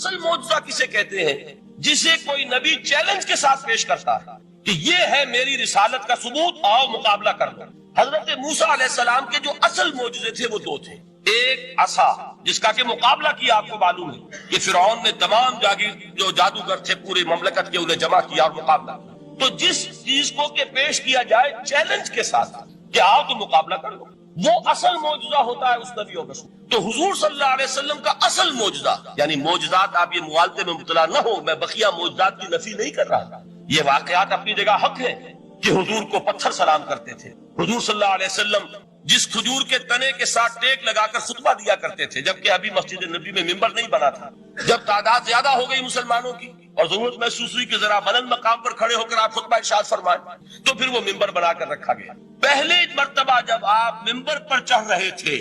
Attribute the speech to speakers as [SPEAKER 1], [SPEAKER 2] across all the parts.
[SPEAKER 1] اصل معجزہ کسے کہتے ہیں؟ جسے کوئی نبی چیلنج کے ساتھ پیش کرتا ہے کہ یہ ہے میری رسالت کا ثبوت، آؤ مقابلہ کر دو۔ حضرت موسیٰ علیہ السلام کے جو اصل معجزے تھے وہ دو تھے، ایک عصا جس کا کہ مقابلہ کیا، آپ کو معلوم ہے کہ فرعون نے تمام جو جادوگر تھے پوری مملکت کے انہیں جمع کیا اور مقابلہ کیا۔ تو جس چیز کو کہ پیش کیا جائے چیلنج کے ساتھ کہ آؤ تو مقابلہ کر لو، وہ اصل معجزہ ہوتا ہے اس نبی اور رسول۔ تو حضور صلی اللہ علیہ وسلم کا اصل معجزہ، یعنی معجزات، آپ یہ موالتے میں مبتلا نہ ہو، میں بقیہ معجزات کی نفی نہیں کر رہا، یہ واقعات اپنی جگہ حق ہے کہ حضور کو پتھر سلام کرتے تھے۔ حضور صلی اللہ علیہ وسلم جس کھجور کے تنے کے ساتھ ٹیک لگا کر خطبہ دیا کرتے تھے، جبکہ ابھی مسجد نبی میں ممبر نہیں بنا تھا، جب تعداد زیادہ ہو گئی مسلمانوں کی اور ضرورت محسوس ہوئی کہ ذرا بلند مقام پر کھڑے ہو کر آپ خطبہ ارشاد فرمائیں، تو پھر وہ ممبر بنا کر رکھا گیا۔ پہلے مرتبہ جب آپ ممبر پر چڑھ رہے تھے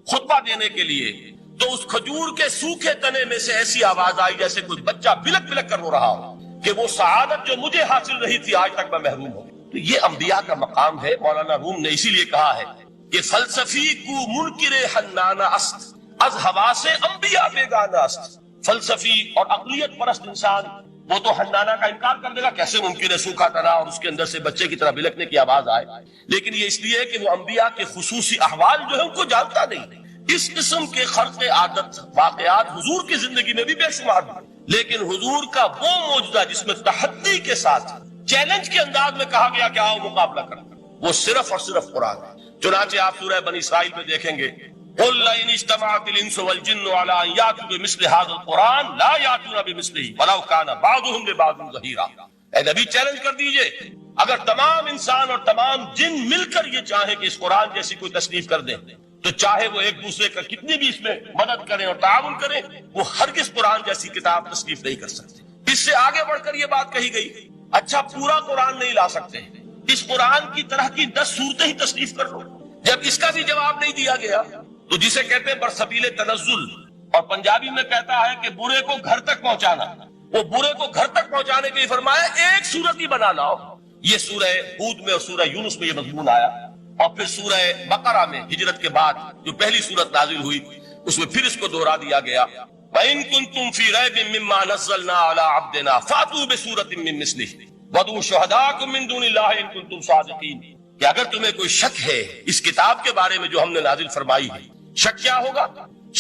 [SPEAKER 1] خطبہ دینے کے لیے، تو اس کھجور کے سوکھے تنے میں سے ایسی آواز آئی جیسے کوئی بچہ بلک بلک کر رو رہا ہو کہ وہ سعادت جو مجھے حاصل رہی تھی آج تک میں محروم ہوں۔ تو یہ انبیاء کا مقام ہے۔ مولانا روم نے اسی لیے کہا ہے کہ فلسفی کو منکر حنانہ است، از حواس انبیاء بیگانہ است۔ فلسفی اور عقلیت پرست انسان وہ تو حنانہ کا انکار کر دے گا، کیسے ممکن ہے سوکھا تنا اور اس کے اندر سے بچے کی طرح بلکنے کی آواز آئے، لیکن یہ اس لیے کہ وہ انبیاء کے خصوصی احوال جو ہے ان کو جانتا نہیں۔ اس قسم کے خرق عادت واقعات حضور کی زندگی میں بھی بے شمار ہیں، لیکن حضور کا وہ معجزہ جس میں تحدی کے ساتھ چیلنج کے انداز میں کہا گیا کہ آؤ مقابلہ کرو، وہ صرف اور صرف قرآن ہے۔ چنانچہ آپ سورہ بنی اسرائیل میں دیکھیں گے قُلْ لَئِنِ اجْتَمَعَتِ الْإِنسُ وَالْجِنُّ عَلَىٰ أَن يَأْتُوا بِمِثْلِ هَٰذَا الْقُرْآنِ لَا يَأْتُونَ بِمِثْلِهِ وَلَوْ كَانَ بَعْضُهُمْ لِبَعْضٍ ظَهِيرًا۔ اے نبی چیلنج کر دیجئے، اگر تمام انسان اور تمام جن مل کر یہ چاہیں کہ اس قرآن جیسی کوئی تصنیف کر دیں، تو چاہے وہ ایک دوسرے کا کتنی بھی اس میں مدد کریں اور تعاون کریں، وہ ہرگز قرآن جیسی کتاب تصنیف نہیں کر سکتے۔ اس سے آگے بڑھ کر یہ بات کہی گئی، اچھا پورا قرآن نہیں لا سکتے، اس قرآن کی طرح کی 10 صورتیں ہی تصنیف کر لو۔ جب اس کا بھی جواب نہیں دیا گیا تو جسے کہتے ہیں برسبیل تنزل، اور پنجابی میں کہتا ہے کہ برے کو گھر تک پہنچانا، وہ برے کو گھر تک پہنچانے کے لیے فرمایا ایک صورت ہی بنا لاؤ۔ یہ سورہ ہود میں اور سورہ یونس میں یہ مضمون آیا، اور پھر سورہ بقرہ میں ہجرت کے بعد جو پہلی سورت نازل ہوئی اس میں پھر اس کو دوہرا دیا گیا، وَإِن كُنتُمْ فِي رَيْبٍ مِّمَّا نَزَّلْنَا عَلَىٰ عَبْدِنَا فَأْتُوا بِسُورَةٍ مِّن مِّثْلِهِ وَادْعُوا شُهَدَاءَكُم مِّن دُونِ اللَّهِ إِن كُنتُمْ صَادِقِينَ۔ کہ اگر تمہیں کوئی شک ہے اس کتاب کے بارے میں جو ہم نے نازل فرمائی ہے، شک کیا ہوگا؟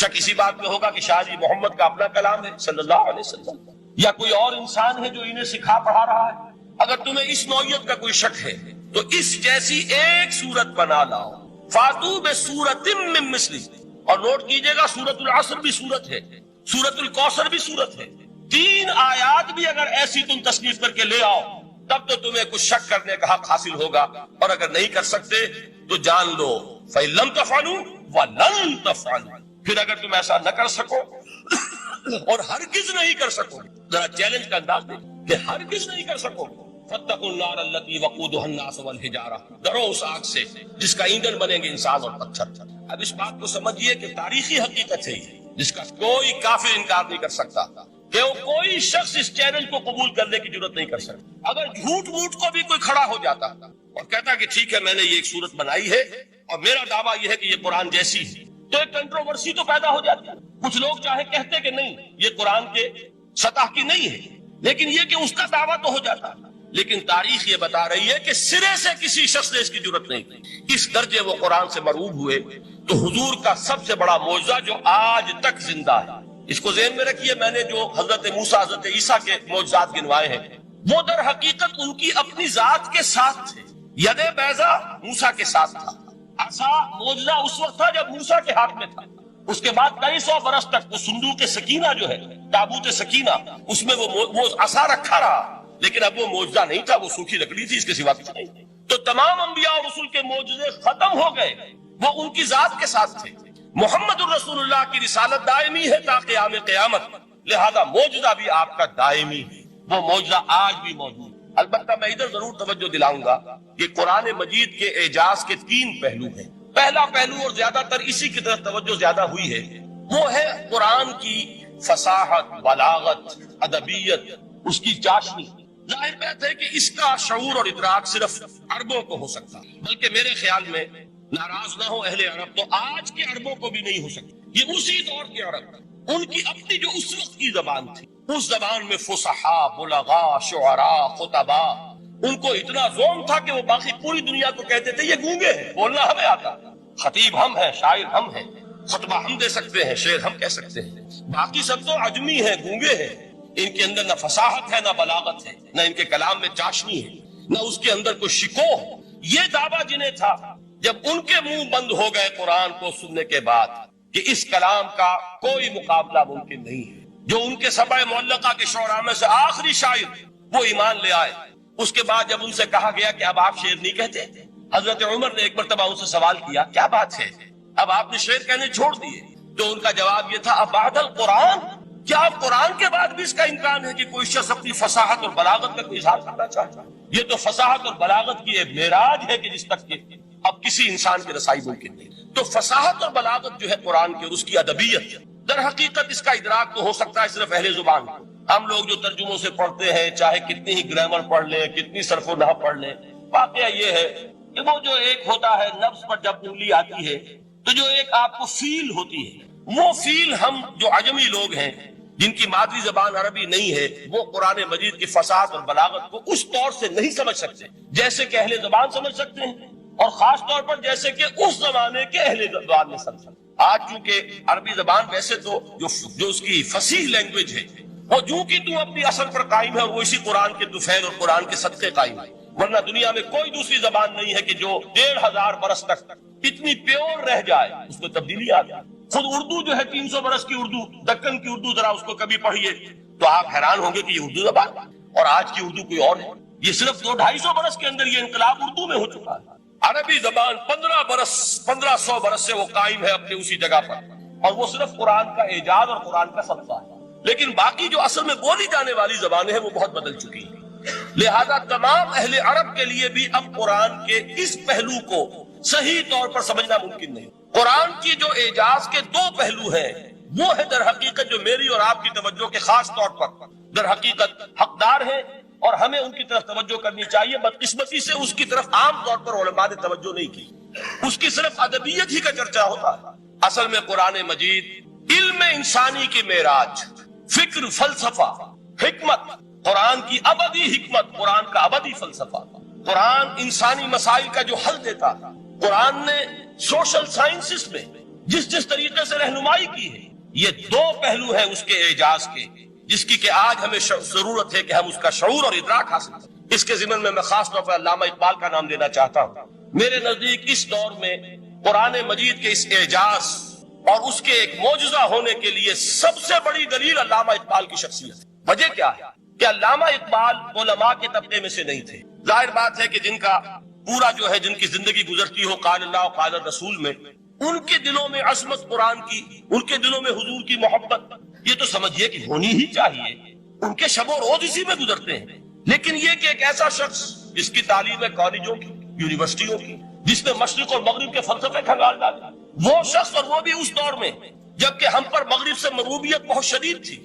[SPEAKER 1] شک اسی بات میں ہوگا کہ شاید یہ محمد کا اپنا کلام ہے صلی اللہ علیہ وسلم، یا کوئی اور انسان ہے جو انہیں سکھا پڑھا رہا ہے۔ اگر تمہیں اس نوعیت کا کوئی شک ہے تو اس جیسی ایک سورت بنا لاؤ، فاتو بسورۃ من مثلہ، اور نوٹ کیجئے گا سورۃ العصر بھی سورت ہے، سورۃ الکوثر بھی سورت ہے، 3 آیات بھی اگر ایسی تم تصنیف کر کے لے آؤ تب تو تمہیں کچھ شک کرنے کا حق حاصل ہوگا، اور اگر نہیں کر سکتے تو جان لو فَإِن لَمْ تَفْعَلُوا وَلَن تَفْعَلُوا، پھر اگر تم ایسا نہ کر سکو اور ہرگز نہیں کر سکو، ذرا چیلنج کا انداز دے کہ ہرگز نہیں کر سکو، فَاتَّقُوا النَّارَ الَّتِي وَقُودُهَا النَّاسُ وَالْحِجَارَةُ، ڈرو اس آگ سے جس کا ایندھن بنیں گے انسان اور پتھر۔ اب اس بات کو سمجھیے کہ تاریخی حقیقت ہے جس کا کوئی کافر انکار نہیں کر سکتا، کہ وہ کوئی شخص اس چیلنج کو قبول کرنے کی ضرورت نہیں کر سکتا۔ اگر جھوٹ موٹ کو بھی کوئی کھڑا ہو جاتا اور کہتا کہ ٹھیک ہے میں نے یہ ایک صورت بنائی ہے اور میرا دعویٰ یہ ہے کہ یہ قرآن جیسی ہے، تو ایک کنٹروورسی تو پیدا ہو جاتی ہے۔ کچھ لوگ چاہے کہتے کہ نہیں یہ قرآن کے سطح کی نہیں ہے، لیکن یہ کہ اس کا دعویٰ تو ہو جاتا، لیکن تاریخ یہ بتا رہی ہے کہ سرے سے کسی شخص نے اس کی ضرورت نہیں کی۔ اس درجے وہ قرآن سے مرعوب ہوئے۔ تو حضور کا سب سے بڑا معجزہ جو آج تک زندہ ہے، اس کو ذہن میں رکھیے، میں نے جو حضرت موسیٰ حضرت عیسیٰ کے معجزات گنوائے ہیں وہ در حقیقت ان کی اپنی ذات کے ساتھ تھے۔ ید بیضا موسیٰ کے ساتھ تھا، عصا معجزہ اس وقت تھا جب موسیٰ کے ہاتھ میں تھا، اس کے بعد 250 برس تک وہ صندوق سکینہ جو ہے، تابوت سکینہ، اس میں وہ عصا رکھا رہا، لیکن اب وہ معجزہ نہیں تھا، وہ سوکھی لکڑی تھی، اس کے سوا کچھ نہیں۔ تو تمام انبیاء اور رسول کے معجزے ختم ہو گئے، وہ ان کی ذات کے ساتھ تھے۔ محمد الرسول اللہ کی رسالت دائمی ہے تا قیام قیامت، لہذا معجزہ بھی آپ کا دائمی ہے، وہ معجزہ آج بھی موجود ہے۔ البتہ میں ادھر ضرور توجہ دلاؤں گا کہ قرآن مجید کے اعجاز کے 3 پہلو ہیں۔ پہلا پہلو، اور زیادہ تر اسی کی طرف توجہ زیادہ ہوئی ہے، وہ ہے قرآن کی فصاحت، بلاغت، ادبیت، اس کی چاشنی۔ ظاہر بات ہے کہ اس کا شعور اور ادراک صرف عربوں کو ہو سکتا ہے، بلکہ میرے خیال میں ناراض نہ ہو اہل عرب تو آج کے عربوں کو بھی نہیں ہو سکتی۔ یہ اسی دور کے عرب، ان کی اپنی جو اس وقت کی زبان تھی، اس زبان میں فصحا، بلغا، شعراء، خطبا، ان کو اتنا ذوق تھا کہ وہ باقی پوری دنیا کو کہتے تھے یہ گونگے ہیں، بولنا ہمیں آتا، خطیب ہم ہیں، شاعر ہم ہیں، خطبہ ہم دے سکتے ہیں، شعر ہم کہہ سکتے ہیں، باقی سب تو عجمی ہیں، گونگے ہیں، ان کے اندر نہ فصاحت ہے، نہ بلاغت ہے، نہ ان کے کلام میں چاشنی ہے، نہ اس کے اندر کوئی شکوہ۔ یہ دعویٰ جنہیں تھا، جب ان کے منہ بند ہو گئے قرآن کو سننے کے بعد کہ اس کلام کا کوئی مقابلہ ممکن نہیں ہے، جو ان کے سبع معلقہ کے شعراء میں سے آخری شاعر وہ ایمان لے آئے، اس کے بعد جب ان سے کہا گیا کہ اب آپ شعر نہیں کہتے، حضرت عمر نے ایک مرتبہ ان سے سوال کیا کیا بات ہے، اب آپ نے شعر کہنے چھوڑ دیے؟ تو ان کا جواب یہ تھا اب بعد القرآن، کیا اب قرآن کے بعد بھی اس کا امکان ہے کہ کوئی شخص اپنی فصاحت اور بلاغت کا کوئی اظہار کرنا چاہتا ہے؟ یہ تو فصاحت اور بلاغت کی ایک معراج ہے کہ جس تک کہ اب کسی انسان کی رسائی ممکن نہیں۔ تو فصاحت اور بلاغت جو ہے قرآن کی اور اس کی ادبیت، در حقیقت اس کا ادراک تو ہو سکتا ہے صرف اہل زبان کو۔ ہم لوگ جو ترجموں سے پڑھتے ہیں، چاہے کتنی ہی گرامر پڑھ لیں، کتنی صرف و نحو پڑھ لیں، واقعہ یہ ہے کہ وہ جو ایک ہوتا ہے نفس پر جب انگلی آتی ہے تو جو ایک آپ کو فیل ہوتی ہے، وہ فیل ہم جو عجمی لوگ ہیں جن کی مادری زبان عربی نہیں ہے، وہ قرآن مجید کی فصاحت اور بلاغت کو اس طور سے نہیں سمجھ سکتے جیسے کہ اہل زبان سمجھ سکتے ہیں، اور خاص طور پر جیسے کہ اس زمانے کے اہل زبان نے سمجھ سکتے۔ آج چونکہ عربی زبان ویسے تو جو اس کی فصیح لینگویج ہے وہ جو کہ تو اپنی اصل پر قائم ہے اور وہ اسی قرآن کے طفیل اور قرآن کے صدقے قائم ہے، ورنہ دنیا میں کوئی دوسری زبان نہیں ہے کہ جو 1500 برس تک اتنی پیور رہ جائے، اس کو تبدیلی آ جائے۔ خود اردو جو ہے 300 برس کی اردو، دکن کی اردو، ذرا اس کو کبھی پڑھیے تو آپ حیران ہوں گے کہ یہ اردو زبان اور آج کی اردو کوئی اور ہے۔ یہ صرف 200-250 برس کے اندر یہ انقلاب اردو میں ہو چکا ہے۔ عربی زبان 1500 برس سے وہ قائم ہے اپنی اسی جگہ پر، اور وہ صرف قرآن کا اعجاز اور قرآن کا صدقہ ہے، لیکن باقی جو اصل میں بولی جانے والی زبانیں ہیں وہ بہت بدل چکی ہیں۔ لہذا تمام اہل عرب کے لیے بھی اب قرآن کے اس پہلو کو صحیح طور پر سمجھنا ممکن نہیں۔ قرآن کی جو اعجاز کے 2 پہلو ہیں وہ ہے در حقیقت جو میری اور آپ کی توجہ کے خاص طور پر در حقیقت حقدار ہیں اور ہمیں ان کی طرف توجہ کرنی چاہیے۔ بدقسمتی سے اس کی طرف عام طور پر علماء نے توجہ نہیں کی، اس کی صرف ادبیت ہی کا چرچا ہوتا ہے۔ اصل میں قرآن مجید علم انسانی کی معراج، فکر، فلسفہ، حکمت، قرآن کی ابدی حکمت، قرآن کا ابدی فلسفہ، قرآن انسانی مسائل کا جو حل دیتا ہے، قرآن نے سوشل سائنسز میں جس طریقے سے رہنمائی کی ہے، یہ 2 پہلو ہیں اس کے اعجاز کے، جس کی کہ آج ہمیں ضرورت ہے کہ ہم اس کا شعور اور ادراک حاصل کریں۔ اس کے ضمن میں خاص طور پر علامہ اقبال کا نام لینا چاہتا ہوں۔ میرے نزدیک اس دور میں قرآن مجید کے اس اعجاز اور اس کے ایک معجزہ ہونے کے لیے سب سے بڑی دلیل علامہ اقبال کی شخصیت ہے۔ وجہ کیا ہے کہ علامہ اقبال علماء کے طبقے میں سے نہیں تھے۔ ظاہر بات ہے کہ جن کا پورا جو ہے جن کی زندگی گزرتی ہو قال اللہ و قال الرسول میں، ان کے دلوں میں عظمت قرآن کی، ان کے دلوں میں حضور کی محبت، یہ تو سمجھیے کہ ہونی ہی چاہیے، ان کے شب و روز اسی میں گزرتے ہیں۔ لیکن یہ کہ ایک ایسا شخص جس کی تعلیم ہے کالجوں کی، یونیورسٹیوں کی، جس نے مشرق اور مغرب کے فلسفے کھنگال ڈالے، وہ شخص اور وہ بھی اس دور میں جبکہ ہم پر مغرب سے مروبیت بہت شدید تھی۔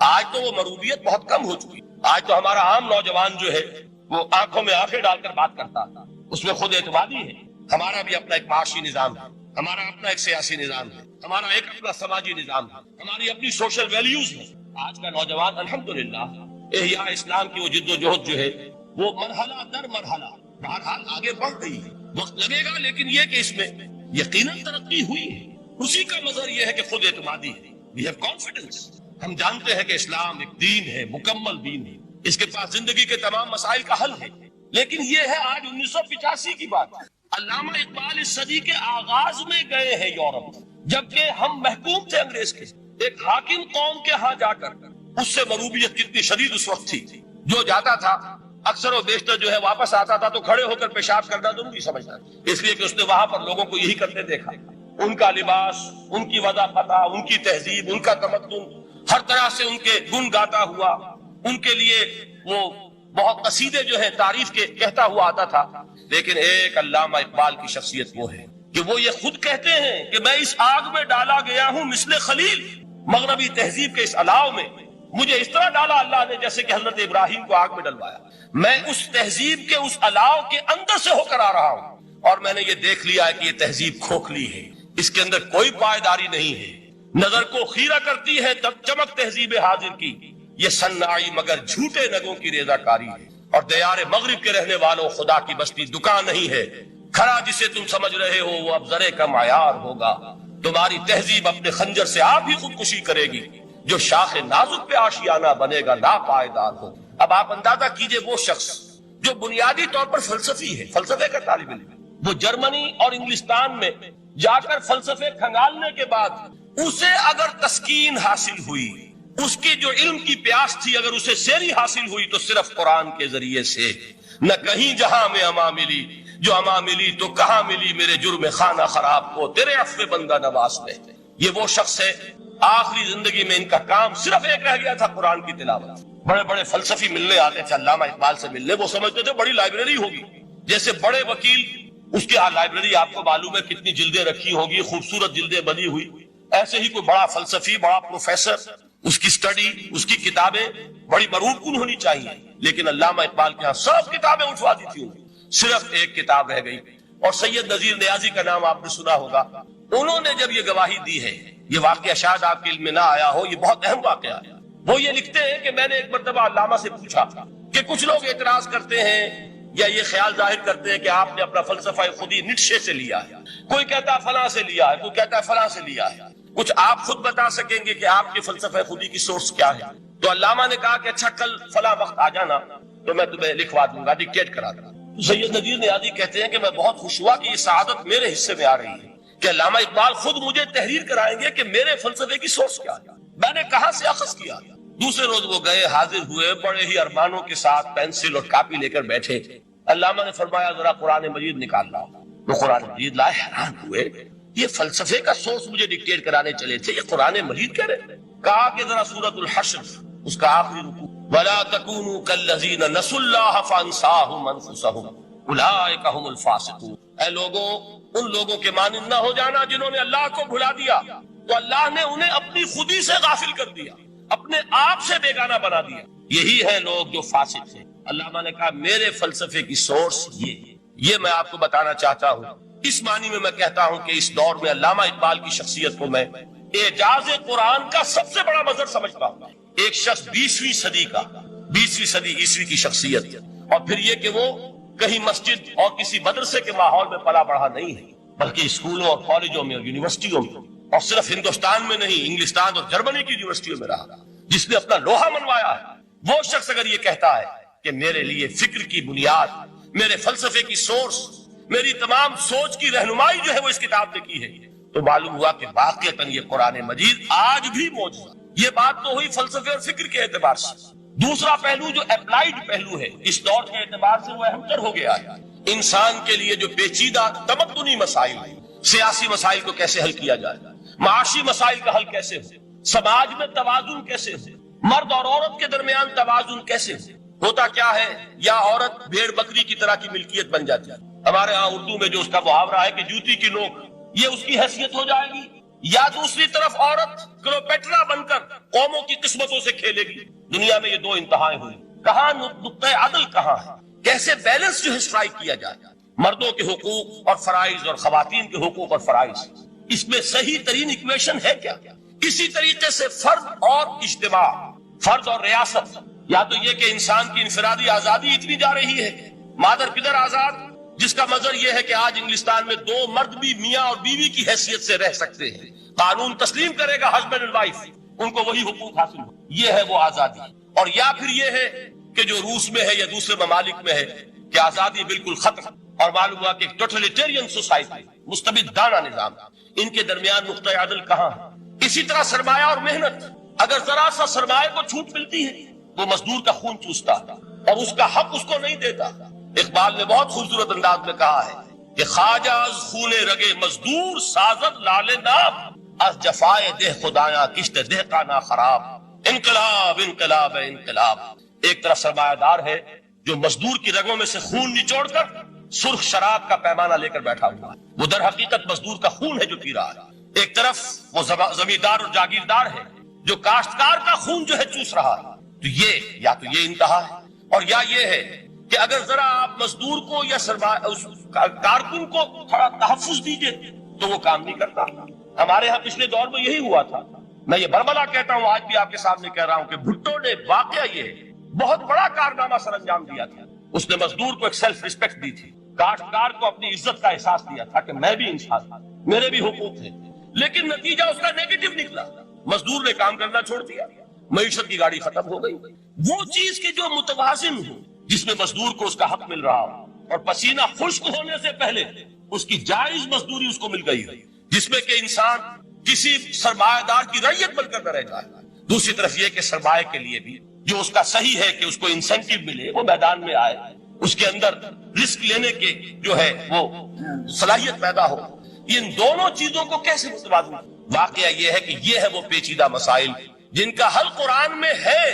[SPEAKER 1] آج تو وہ مروبیت بہت کم ہو چکی، آج تو ہمارا عام نوجوان جو ہے وہ آنکھوں میں آنکھیں ڈال کر بات کرتا ہے، اس میں خود اعتمادی ہے۔ ہمارا بھی اپنا ایک معاشی نظام ہے، ہمارا اپنا ایک سیاسی نظام ہے، ہمارا ایک اپنا سماجی نظام ہے، ہماری اپنی سوشل ویلیوز ہیں۔ آج کا نوجوان الحمدللہ احیاء اسلام کی وہ جد و جہد جو ہے وہ مرحلہ در مرحلہ بہرحال آگے بڑھ رہی ہے، وقت لگے گا، لیکن یہ کہ اس میں یقیناً ترقی ہوئی ہے۔ اسی کا مظہر یہ ہے کہ خود اعتمادی ہے، we have confidence۔ ہم جانتے ہیں کہ اسلام ایک دین ہے، مکمل دین ہے، اس کے پاس زندگی کے تمام مسائل کا حل ہے، لیکن یہ ہے آج 1985 کی بات۔ علامہ اقبال اس صدی کے آغاز میں گئے ہیں یورپ، جبکہ ہم محکوم تھے انگریز کے، ایک حاکم قوم کے ہاں جا کر اس سے مروبیت کتنی شدید اس وقت تھی، جو جاتا تھا اکثر و بیشتر جو ہے واپس آتا تھا تو کھڑے ہو کر پیشاب کرنا ضروری سمجھتا، اس لیے کہ اس نے وہاں پر لوگوں کو یہی کرتے دیکھا۔ ان کا لباس، ان کی وضاحت، ان کی تہذیب، ان کا تمدن، ہر طرح سے ان کے گن گاتا ہوا، ان کے لیے وہ بہت قصیدے جو ہے تعریف کے کہتا ہوا آتا تھا۔ لیکن ایک علامہ اقبال کی شخصیت وہ ہے کہ وہ یہ خود کہتے ہیں کہ میں اس آگ میں ڈالا گیا ہوں مثل خلیل، مغربی تہذیب کے اس الاؤ میں مجھے اس طرح ڈالا اللہ نے جیسے کہ حضرت ابراہیم کو آگ میں ڈلوایا۔ میں اس تہذیب کے اس الاؤ کے اندر سے ہو کر آ رہا ہوں، اور میں نے یہ دیکھ لیا ہے کہ یہ تہذیب کھوکھلی ہے، اس کے اندر کوئی پائیداری نہیں ہے۔ نظر کو خیرہ کرتی ہے تب چمک تہذیب حاضر کی، یہ صنائی مگر جھوٹے نگوں کی ریزہ کاری ہے۔ اور دیار مغرب کے رہنے والوں، خدا کی بستی دکان نہیں ہے، کھڑا جسے تم سمجھ رہے ہو وہ اب ذرے کا معیار ہوگا۔ تمہاری تہذیب اپنے خنجر سے آپ ہی خودکشی کرے گی، جو شاخ نازک پہ آشیانہ بنے گا ناپائیدار ہو۔ اب آپ اندازہ کیجئے وہ شخص جو بنیادی طور پر فلسفی ہے، فلسفے کا طالب علم، وہ جرمنی اور انگلستان میں جا کر فلسفے کھنگالنے کے بعد اسے اگر تسکین حاصل ہوئی، اس کی جو علم کی پیاس تھی اگر اسے سیری حاصل ہوئی تو صرف قرآن کے ذریعے سے، نہ کہیں جہاں میں اما ملی، جو اما ملی تو کہاں ملی میرے جرم خانہ خراب کو تیرے عفو بندہ نواز میں۔ یہ وہ شخص ہے آخری زندگی میں ان کا کام صرف ایک رہ گیا تھا، قرآن کی تلاوت۔ بڑے بڑے فلسفی ملنے آتے تھے علامہ اقبال سے ملنے، وہ سمجھتے تھے بڑی لائبریری ہوگی، جیسے بڑے وکیل اس کی لائبریری آپ کو معلوم ہے کتنی جلدیں رکھی ہوگی، خوبصورت جلدیں بنی ہوئی، ایسے ہی کوئی بڑا فلسفی، بڑا پروفیسر، اس کی سٹڈی، اس کی کتابیں بڑی مروب کن ہونی چاہیے۔ لیکن علامہ اقبال کے ہاں سب کتابیں اٹھوا دی تھی، صرف ایک کتاب رہ گئی، اور سید نذیر نیازی کا نام آپ نے سنا ہوگا۔ انہوں نے جب یہ گواہی دی ہے، یہ واقعہ شاید آپ کے علم میں نہ آیا ہو، یہ بہت اہم واقعہ ہے۔ وہ یہ لکھتے ہیں کہ میں نے ایک مرتبہ علامہ سے پوچھا کہ کچھ لوگ اعتراض کرتے ہیں یا یہ خیال ظاہر کرتے ہیں کہ آپ نے اپنا فلسفہ خودی نیٹشے سے لیا ہے، کوئی کہتا ہے فلاں سے لیا ہے، کوئی کہتا ہے فلاں سے لیا ہے، کچھ آپ خود بتا سکیں گے کہ آپ کے فلسفہ خودی کی سورس کیا ہے؟ تو علامہ نے کہا کہ اچھا کل فلاں وقت آ جانا تو میں تمہیں لکھوا دوں گا، ڈکٹیٹ کرا دوں گا۔ تو سید نذیر نیازی کہتے ہیں کہ میں بہت خوش ہوا کہ یہ سعادت میرے حصے میں آ رہی ہے کہ علامہ اقبال خود مجھے تحریر کرائیں گے کہ میرے فلسفے کی سورس کیا ہے، میں نے کہاں سے اخذ کیا۔ دوسرے روز وہ گئے، حاضر ہوئے، بڑے ہی ارمانوں کے ساتھ پینسل اور کاپی لے کر بیٹھے۔ علامہ نے فرمایا ذرا قرآن مجید نکال لاؤ۔ وہ قرآن مجید لائے، حیران ہوئے، یہ فلسفے کا سورس مجھے ڈکٹیٹ کرانے چلے تھے، یہ قرآن مجید کہہ رہے؟ کہا کہ ذرا سورۃ الحشر اس کا آخری رکوع، وَلَا تَكُونُوا كَالَّذِينَ نَسُوا اللَّهَ فَأَنسَاهُمْ أَنفُسَهُمْ أُولَٰئِكَ هُمُ الْفَاسِقُونَ۔ اے لوگوں، ان لوگوں کے مانند نہ ہو جانا جنہوں نے اللہ کو بھلا دیا تو اللہ نے انہیں اپنی خودی سے غافل کر دیا، اپنے آپ سے بیگانہ بنا دیا، یہی ہے لوگ جو فاسق ہیں۔ علامہ نے کہا میرے فلسفے کی سورس یہ میں آپ کو بتانا چاہتا ہوں۔ اس معنی میں کہتا ہوں کہ اس دور میں علامہ اقبال کی شخصیت کو میں اعجاز قرآن کا سب سے بڑا مظہر سمجھتا ہوں۔ ایک شخص 20ویں صدی کا، 20ویں صدی عیسوی کی شخصیت، اور پھر یہ کہ وہ کہیں مسجد اور کسی مدرسے کے ماحول میں پلا بڑھا نہیں ہے، بلکہ اسکولوں اور کالجوں میں اور یونیورسٹیوں میں، اور صرف ہندوستان میں نہیں، انگلستان اور جرمنی کی یونیورسٹیوں میں رہا، جس نے اپنا لوہا منوایا ہے۔ وہ شخص اگر یہ کہتا ہے کہ میرے لیے فکر کی بنیاد، میرے فلسفے کی سورس، میری تمام سوچ کی رہنمائی جو ہے وہ اس کتاب نے کی ہے، تو معلوم ہوا کہ واقعتاً یہ قرآن مجید آج بھی موجود ہے۔ یہ بات تو ہوئی فلسفے اور فکر کے اعتبار سے۔ دوسرا پہلو جو اپلائیڈ پہلو ہے، اس دور کے اعتبار سے وہ اہم تر ہو گیا ہے۔ انسان کے لیے جو پیچیدہ تمدنی مسائل ہیں، سیاسی مسائل کو کیسے حل کیا جائے، معاشی مسائل کا حل کیسے ہو، سماج میں توازن کیسے ہو، مرد اور عورت کے درمیان توازن کیسے ہو، ہوتا کیا ہے یا عورت بھیڑ بکری کی طرح کی ملکیت بن جاتی ہے۔ ہمارے ہاں اردو میں جو اس کا محاورہ ہے کہ جوتی کی نوک، یہ اس کی حیثیت ہو جائے گی، یا دوسری طرف عورت کلوپیٹرا بن کر قوموں کی قسمتوں سے کھیلے گی۔ دنیا میں یہ دو انتہائیں ہوئی، کہاں نقطہ عدل کہاں ہے، کیسے بیلنس جو ہے اسٹرائک کیا جائے، مردوں کے حقوق اور فرائض اور خواتین کے حقوق اور فرائض، اس میں صحیح ترین ایکویشن ہے کیا؟ اسی طریقے سے فرد اور اجتماع، فرد اور ریاست، یا تو یہ کہ انسان کی انفرادی آزادی اتنی جا رہی ہے، مادر پدر آزاد، جس کا مظہر یہ ہے کہ آج انگلستان میں دو مرد بھی میاں اور بیوی کی حیثیت سے رہ سکتے ہیں، قانون تسلیم کرے گا ہسبینڈ اینڈ وائف، ان کو وہی حقوق حاصل ہو، یہ ہے وہ آزادی۔ اور یا پھر یہ ہے کہ جو روس میں ہے یا دوسرے ممالک میں ہے کہ آزادی بالکل ختم، اور معلوم ہوا کہ ٹوٹلیٹیرین سوسائٹی، مستبدانہ نظام، ان کے درمیان نقطہ عدل کہاں ہے؟ اسی طرح سرمایہ اور محنت، اگر ذرا سا سرمایہ کو چھوٹ ملتی ہے وہ مزدور کا خون چوستا اور اس کا حق اس کو نہیں دیتا۔ اقبال نے بہت خوبصورت انداز میں کہا ہے کہ خواجہ از خون رگے مزدور سازد لال ناب، از جفائے دہ خدایاں کشت دہ کا نا خراب۔ انقلاب انقلاب انقلاب، ایک طرف سرمایہ دار ہے جو مزدور کی رگوں میں سے خون نچوڑ کر سرخ شراب کا پیمانہ لے کر بیٹھا ہوا ہے، وہ در حقیقت مزدور کا خون ہے جو پی رہا ہے۔ ایک طرف وہ زمیندار اور جاگیردار ہے جو کاشتکار کا خون جو ہے چوس رہا ہے۔ تو یہ یا تو یہ انتہا ہے، اور یا یہ ہے کہ اگر ذرا آپ مزدور کو یا کارکن کو تھوڑا تحفظ دیجئے تو وہ کام نہیں کرتا، ہمارے ہاں پچھلے دور میں یہی ہوا تھا. میں یہ بربلا کہتا ہوں، آج بھی آپ کے سامنے کہہ رہا ہوں کہ بھٹو نے واقعہ یہ بہت بڑا کارنامہ سر انجام دیا تھا. اس نے مزدور کو ایک سیلف ریسپیکٹ دی تھی، کاشتکار کو اپنی عزت کا احساس دیا تھا کہ میں بھی انسان تھا، میرے بھی حقوق تھے. لیکن نتیجہ اس کا نیگیٹو نکلا. مزدور نے کام کرنا چھوڑ دیا، معیشت کی گاڑی ختم ہو گئی. وہ چیز کے جو متوازن ہو، جس میں مزدور کو اس کا حق مل رہا ہو اور پسینہ خشک ہونے سے پہلے اس کی جائز مزدوری اس کو مل گئی ہے، جس میں کہ انسان کسی سرمایہ دار کی رعیت بن کر نہ رہ جائے. دوسری طرف یہ کہ سرمایہ کے لیے بھی جو اس کا صحیح ہے کہ اس کو انسینٹیو ملے، وہ میدان میں آئے، اس کے اندر رسک لینے کے جو ہے وہ صلاحیت پیدا ہو. ان دونوں چیزوں کو کیسے متوازن؟ واقعہ یہ ہے کہ یہ ہے وہ پیچیدہ مسائل جن کا حل قرآن میں ہے.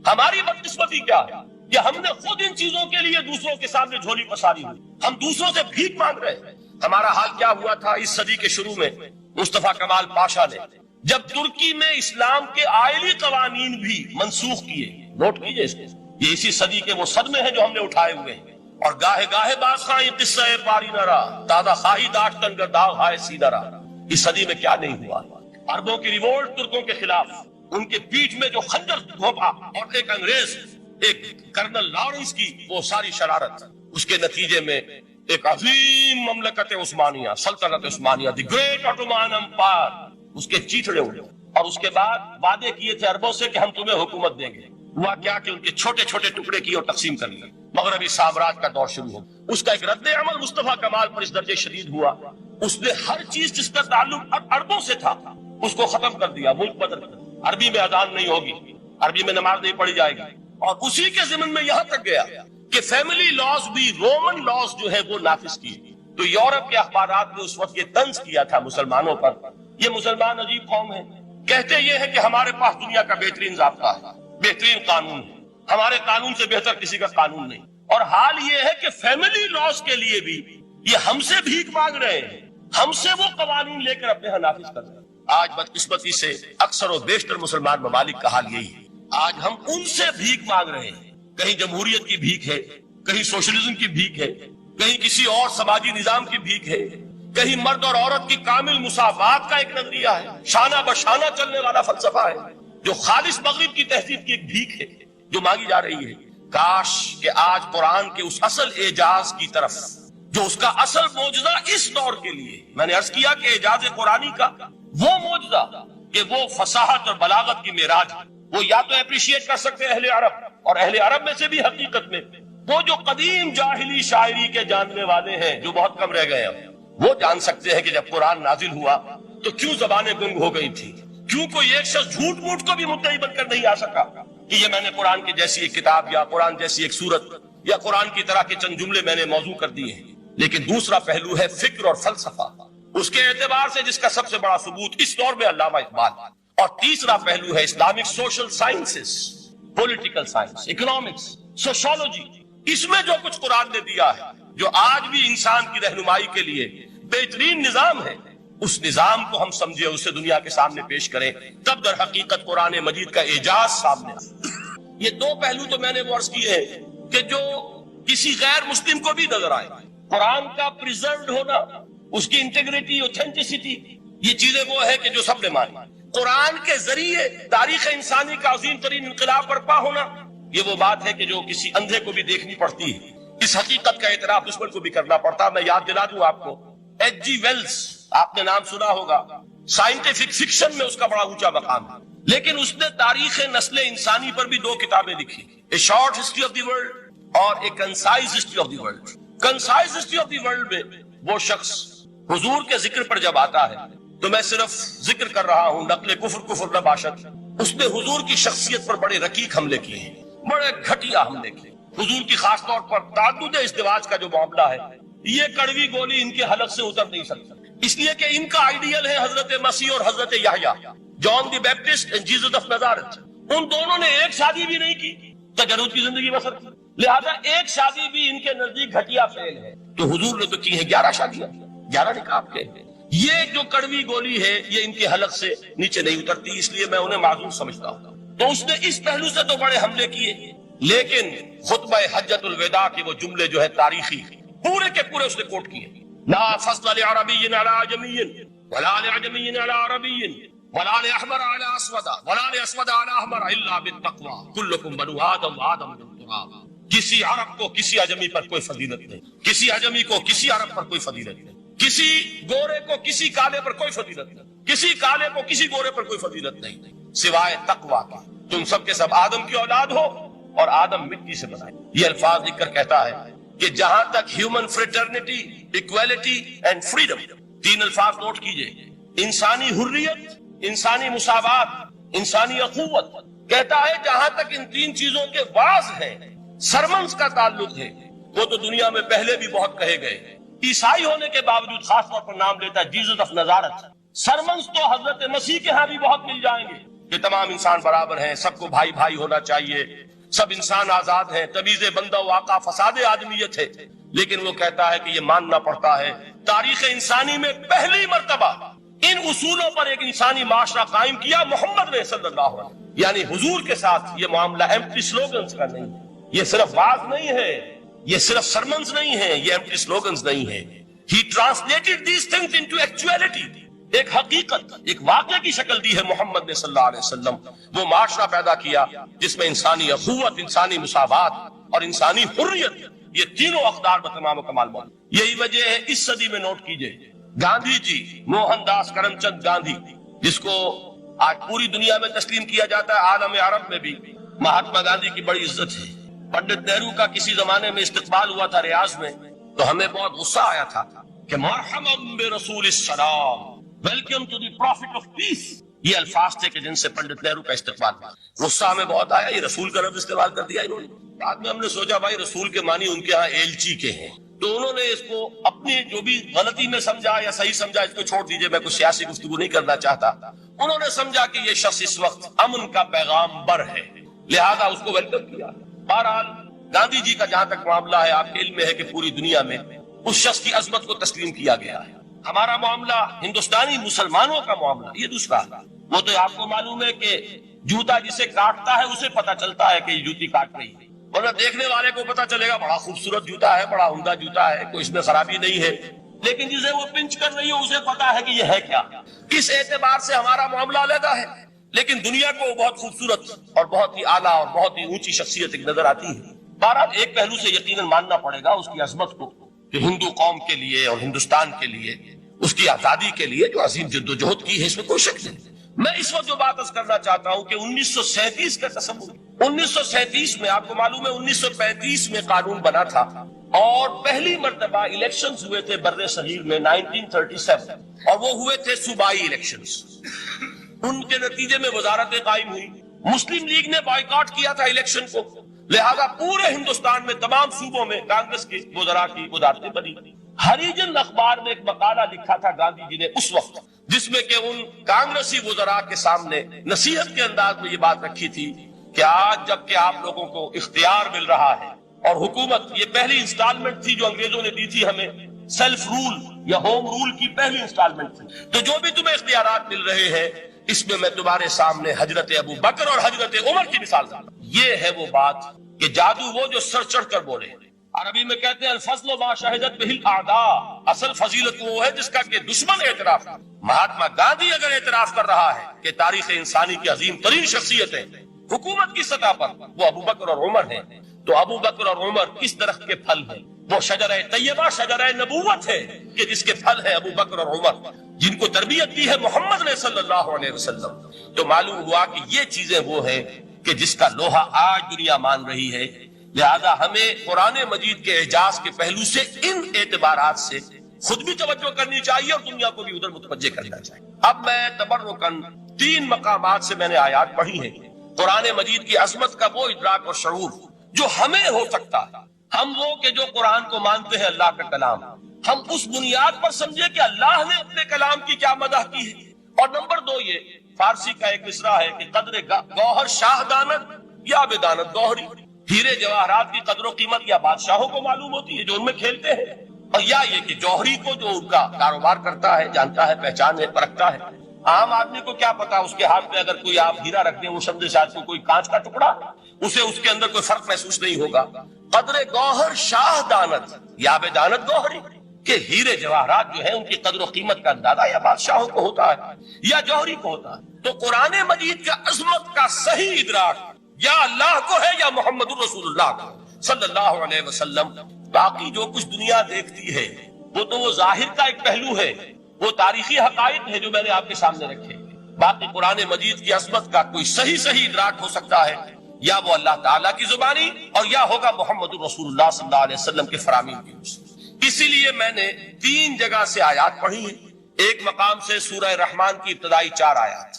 [SPEAKER 1] ہماری بدقسمتی کیا ہے کہ ہم نے خود ان چیزوں کے لیے دوسروں کے سامنے جھولی پساری ہوئی، ہم دوسروں سے بھیک مانگ رہے ہیں. ہمارا حال کیا ہوا تھا اس صدی کے شروع میں؟ مصطفیٰ کمال پاشا نے جب ترکی میں اسلام کے آئلی قوانین بھی منسوخ کیے، نوٹ کیجئے اس کو، یہ اسی صدی کے وہ صدمے ہیں جو ہم نے اٹھائے ہوئے ہیں. اور گاہے گاہے باز خواہ یہ قصہ پاری نہ رہا، تازہ خواہی داشتن گر داغ ہائے سیدھا رہا. اس صدی میں کیا نہیں ہوا؟ عربوں کی ریوولٹ ترکوں کے خلاف، ان کے پیٹھ میں جو خنجر گھونپا، اور ایک انگریز، ایک کرنل لارنس کی وہ ساری شرارت، اس کے نتیجے میں ایک عظیم مملکت عثمانیہ، سلطنت عثمانیہ، دی گریٹ آٹومان امپائر، اس کے چیتڑے اڑے. اور اس کے بعد وعدے کیے تھے عربوں سے کہ ہم تمہیں حکومت دیں گے. ہوا کیا کہ ان کے چھوٹے چھوٹے ٹکڑے کیے اور تقسیم کر لیے. مغربی سامراج کا دور شروع ہو. اس کا ایک رد عمل مصطفیٰ کمال پر اس درجے شدید ہوا، اس نے ہر چیز جس کا تعلق عربوں سے تھا اس کو ختم کر دیا، ملک بدل کر. عربی میں اذان نہیں ہوگی، عربی میں نماز نہیں پڑھی جائے گی. اور اسی کے ضمن میں یہاں تک گیا کہ فیملی لاز بھی، رومن لاز جو ہے وہ نافذ کیے. تو یورپ کے اخبارات نے اس وقت یہ طنز کیا تھا مسلمانوں پر، یہ مسلمان عجیب قوم ہے، کہتے یہ ہے کہ ہمارے پاس دنیا کا بہترین ضابطہ ہے، بہترین قانون ہے، ہمارے قانون سے بہتر کسی کا قانون نہیں. اور حال یہ ہے کہ فیملی لاز کے لیے بھی یہ ہم سے بھیک مانگ رہے ہیں، ہم سے وہ قوانین لے کر اپنے ہاں نافذ کر رہے ہیں. آج بدقسمتی سے اکثر و بیشتر مسلمان ممالک کا حال یہی ہے. آج ہم ان سے بھیک مانگ رہے ہیں. کہیں جمہوریت کی بھیک ہے، کہیں سوشلزم کی بھیک ہے، کہیں کسی اور سماجی نظام کی بھیک ہے، کہیں مرد اور عورت کی کامل مساوات کا ایک نظریہ ہے، شانہ بشانہ چلنے والا فلسفہ ہے، جو خالص مغرب کی تہذیب کی ایک بھیک ہے جو مانگی جا رہی ہے. کاش کہ آج قرآن کے اس اصل اعجاز کی طرف، جو اس کا اصل معجزہ اس دور کے لیے، میں نے عرض کیا کہ اعجاز قرآنی کا وہ معجزہ کہ وہ فصاحت اور بلاغت کی معراج، وہ یا تو اپریشیٹ کر سکتے اہل عرب، اور اہل عرب میں سے بھی حقیقت میں وہ جو قدیم جاہلی شاعری کے جاننے والے ہیں جو بہت کم رہ گئے ہیں، وہ جان سکتے ہیں کہ جب قرآن نازل ہوا تو کیوں زبانیں گنگ ہو گئی تھی، کیوں کوئی ایک شخص جھوٹ موٹ کو بھی مدعی بن کر نہیں آ سکا کہ یہ میں نے قرآن کی جیسی ایک کتاب یا قرآن جیسی ایک سورت یا قرآن کی طرح کے چند جملے میں نے موضوع کر دیے ہیں. لیکن دوسرا پہلو ہے فکر اور فلسفہ، اس کے اعتبار سے جس کا سب سے بڑا ثبوت اس دور میں علامہ اقبال. اور تیسرا پہلو ہے Islamic social sciences, political science, economics, sociology. اس میں جو کچھ قرآن نے دیا ہے، جو آج بھی انسان کی رہنمائی کے لیے بہترین نظام ہے، اس نظام کو ہم سمجھے، اسے دنیا کے سامنے پیش کریں، تب در حقیقت قرآن مجید کا اعجاز سامنے آئے. یہ دو پہلو تو میں نے وہ عرض کیے ہیں کہ جو کسی غیر مسلم کو بھی نظر آئے. قرآن کا پریزروڈ ہونا، اس کی انٹیگریٹی، اوتھینٹسٹی، یہ چیزیں وہ ہے کہ جو سب نے مانی. قرآن کے ذریعے تاریخ انسانی کا عظیم ترین انقلاب برپا ہونا، یہ وہ بات ہے کہ جو کسی اندھے کو بھی دیکھنی پڑتی ہے. اس حقیقت کا اعتراف دشمن کو بھی کرنا پڑتا. میں یاد دلا دوں آپ کو، ایچ جی ویلز، آپ نے نام سنا ہوگا، سائنٹیفک فکشن میں اس کا بڑا اونچا مقام ہے، لیکن اس نے تاریخ نسل انسانی پر بھی دو کتابیں لکھی، a short history of the world اور a concise history of the world. Concise history of the world میں وہ شخص حضور کے ذکر پر جب آتا ہے تو میں صرف ذکر کر رہا ہوں، نقل کفر نہ باشد، اس نے حضور کی شخصیت پر بڑے رقیق حملے کیے ہیں، بڑے گھٹیا حملے کیے. حضور کی خاص طور پر تعدد ازدواج کا جو معاملہ ہے، یہ کڑوی گولی ان کے حلق سے اتر نہیں سکتی، اس لیے کہ ان کا آئیڈیل ہے حضرت مسیح اور حضرت یحییٰ، جان دی بیپٹسٹ اینڈ جیسس آف نازارeth. ان دونوں نے ایک شادی بھی نہیں کی، تجرد کی زندگی بسر کی، لہذا ایک شادی بھی ان کے نزدیک گھٹیا فعل ہے. تو حضور نے تو کی ہے 11 شادیاں، 11 نکاح کے. یہ جو کڑوی گولی ہے یہ ان کے حلق سے نیچے نہیں اترتی، اس لیے میں انہیں معذور سمجھتا ہوں. تو اس نے اس پہلو سے تو بڑے حملے کیے، لیکن خطبہ حجۃ الوداع کے وہ جملے جو ہے تاریخی، پورے کے پورے اس نے کوٹ کیے. لا فضل لعربی علی عجمی ولا لعجمی علی عربی ولا لأحمر علی اسود ولا لأسود علی احمر الا بالتقوی کلکم بنو آدم وآدم من تراب. کسی عرب کو کسی عجمی پر کوئی فضیلت نہیں، کسی عجمی کو کسی عرب پر کوئی فضیلت نہیں، کسی گورے کو کسی کالے پر کوئی فضیلت نہیں، کسی کالے کو کسی گورے پر کوئی فضیلت نہیں سوائے تقوی کا. تم سب کے سب آدم کی اولاد ہو اور آدم مٹی سے بنائے. یہ الفاظ لکھ کر کہتا ہے کہ جہاں تک human fraternity, equality and freedom, تین الفاظ نوٹ کیجئے، انسانی حریت، انسانی مساوات، انسانی اخوت، کہتا ہے جہاں تک ان تین چیزوں کے واز ہیں، سرمنس کا تعلق ہے، وہ تو دنیا میں پہلے بھی بہت کہے گئے. عیسائی ہونے کے باوجود خاص طور پر نام لیتا ہے جیزس آف نزارت. سرمنس تو حضرت مسیح کے ہاں بھی بہت مل جائیں گے کہ تمام انسان برابر ہیں، سب کو بھائی بھائی ہونا چاہیے، سب انسان آزاد ہیں، تمیز بندہ و آقا فساد آدمیت ہے. لیکن وہ کہتا ہے کہ یہ ماننا پڑتا ہے تاریخ انسانی میں پہلی مرتبہ ان اصولوں پر ایک انسانی معاشرہ قائم کیا محمد نے صلی اللہ علیہ وسلم. یعنی حضور کے ساتھ یہ معاملہ ایمپٹی سلوگنز کا نہیں ہے، یہ صرف واز نہیں ہے، یہ صرف سرمنز نہیں ہے، یہ ایمپٹی سلوگنز نہیں ہے. He translated these things into actuality. ایک حقیقت، ایک واقعے کی شکل دی ہے محمد نے صلی اللہ علیہ وسلم. وہ معاشرہ پیدا کیا جس میں انسانی اخوت، انسانی مساوات اور انسانی حریت، یہ تینوں اقدار بتمام و کمال موجود. یہی وجہ ہے اس صدی میں نوٹ کیجئے گاندھی جی، موہن داس کرم چند گاندھی، جس کو آج پوری دنیا میں تسلیم کیا جاتا ہے، عالم عرب میں بھی مہاتما گاندھی کی بڑی عزت ہے. پنڈت نہرو کا کسی زمانے میں استقبال ہوا تھا ریاض میں، تو ہمیں بہت غصہ آیا تھا کہ مرحبا برسول السلام، welcome to the prophet of peace. یہ الفاظ تھے کہ جن سے پنڈت نہرو کا استقبال ہوا. غصہ ہمیں بہت آیا، یہ رسول کا لفظ استعمال کر دیا انہوں نے. بعد میں ہم نے سوچا بھائی رسول کے معنی ان کے ہاں ایلچی کے ہیں، تو انہوں نے اس کو اپنی جو بھی غلطی میں سمجھا یا صحیح سمجھا، اس کو چھوڑ دیجئے، میں کوئی سیاسی گفتگو نہیں کرنا چاہتا. انہوں نے سمجھا کہ یہ شخص اس وقت امن کا پیغام بر ہے، لہذا اس کو ویلکم کیا. بہرحال گاندھی جی کا جہاں تک معاملہ ہے، آپ کے علم میں ہے کہ پوری دنیا میں اس شخص کی عظمت کو تسلیم کیا گیا ہے. ہمارا معاملہ ہندوستانی مسلمانوں کا معاملہ یہ دوسرا ہے. وہ تو آپ کو معلوم ہے کہ جوتا جسے کاٹتا ہے اسے پتا چلتا ہے کہ یہ جوتی کاٹ رہی ہے، ورنہ دیکھنے والے کو پتا چلے گا بڑا خوبصورت جوتا ہے، بڑا عمدہ جوتا ہے، کوئی اس میں خرابی نہیں ہے. لیکن جسے وہ پنچ کر رہی ہے اسے پتا ہے کہ یہ ہے کیا. اس اعتبار سے ہمارا معاملہ علیحدہ ہے، لیکن دنیا کو بہت خوبصورت اور بہت ہی اعلیٰ اور بہت ہی اونچی شخصیت ایک نظر آتی ہے. بہرحال ایک پہلو سے یقیناً ماننا پڑے گا اس کی عظمت کو کہ ہندو قوم کے لیے اور ہندوستان کے لیے، اس کی آزادی کے لیے جو عظیم جدوجہد کی ہے، اس میں کوئی شک نہیں. میں اس وقت جو بات عرض کرنا چاہتا ہوں کہ 1937 کا تصور، 1937 میں آپ کو معلوم ہے 1935 میں قانون بنا تھا اور پہلی مرتبہ الیکشنز ہوئے تھے بر صغیر میں 1937، اور وہ ہوئے تھے صوبائی الیکشنز. ان کے نتیجے میں وزارتیں قائم ہوئی. مسلم لیگ نے بائیکاٹ کیا تھا الیکشن کو، لہذا پورے ہندوستان میں تمام صوبوں میں کانگریس کی وزراء کی وزارتیں بنی. ہریجن اخبار میں ایک مقالہ لکھا تھا گاندھی جی نے اس وقت، جس میں کہ ان کانگریسی وزراء کے سامنے نصیحت کے انداز میں یہ بات رکھی تھی کہ آج جب کہ آپ لوگوں کو اختیار مل رہا ہے اور حکومت، یہ پہلی انسٹالمنٹ تھی جو انگریزوں نے دی تھی ہمیں، سیلف رول یا ہوم رول کی پہلی انسٹالمنٹ تھی، تو جو بھی تمہیں اختیارات مل رہے ہیں اس میں میں تمہارے سامنے حضرت ابو بکر اور حضرت عمر کی مثال دوں. یہ ہے وہ بات کہ جادو وہ جو سر چڑھ کر بولے. عربی میں کہتے ہیں الفضل ما شہدت بہ الاعداء، اصل فضیلت وہ ہے جس کا کہ دشمن اعتراف کرے. مہاتما گاندھی اگر اعتراف کر رہا ہے کہ تاریخ انسانی کی عظیم ترین شخصیتیں حکومت کی سطح پر وہ ابو بکر اور عمر ہیں، تو ابو بکر اور عمر کس درخت کے پھل ہیں؟ وہ شجرہ طیبہ، شجرہ نبوت ہے کہ جس کے پھل ہے ابو بکر اور عمر، جن کو تربیت دی ہے محمد نے صلی اللہ علیہ وسلم. تو معلوم ہوا کہ یہ چیزیں وہ ہیں کہ جس کا لوہا آج دنیا مان رہی ہے. لہذا ہمیں قرآن مجید کے اعجاز کے پہلو سے ان اعتبارات سے خود بھی توجہ کرنی چاہیے اور دنیا کو بھی ادھر متوجہ کرنا چاہیے. اب میں تبرکاً 3 مقامات سے میں نے آیات پڑھی ہیں قرآن مجید کی عظمت کا وہ ادراک اور شعور جو ہمیں ہو سکتا ہے. ہم وہ کہ جو قرآن کو مانتے ہیں اللہ کا کلام، ہم اس بنیاد پر سمجھے کہ اللہ نے اپنے کلام کی کیا مدح کی ہے. اور نمبر 2 یہ فارسی کا ایک مصرع ہے کہ قدر گوہر شاہ دانت یا بدانت گوہری. ہیرے جواہرات کی قدر و قیمت یا بادشاہوں کو معلوم ہوتی ہے جو ان میں کھیلتے ہیں، اور یا یہ کہ جوہری کو جو ان کا کاروبار کرتا ہے، جانتا ہے، پہچان ہے، پرکھتا ہے. عام آدمی کو کیا پتا اس کے ہاتھ میں اگر کوئی آپ ہیرا رکھ دیں، وہ سمجھے شاید کوئی کانچ کا ٹکڑا، اسے اس کے اندر کوئی فرق محسوس نہیں ہوگا. قدر گوہر شاہ دانت یا بدانت گوہری، کہ ہیرے جواہرات جو ہیں ان کی قدر و قیمت کا اندازہ یا بادشاہوں کو ہوتا ہے یا جوہری کو ہوتا ہے. تو قرآن مجید کا عظمت کا صحیح ادراک یا اللہ کو ہے یا محمد الرسول اللہ کو صلی اللہ علیہ وسلم. باقی جو کچھ دنیا دیکھتی ہے وہ تو وہ ظاہر کا ایک پہلو ہے، وہ تاریخی حقائق ہے جو میں نے آپ کے سامنے رکھے. باقی قرآن مجید کی عظمت کا کوئی صحیح ادراک ہو سکتا ہے یا وہ اللہ تعالیٰ کی زبانی اور یا ہوگا محمد الرسول اللہ صلی اللہ علیہ وسلم کے فرامین کی روح سے. اسی لیے میں نے 3 جگہ سے آیات پڑھی ہیں. ایک مقام سے سورہ رحمان کی ابتدائی 4 آیات،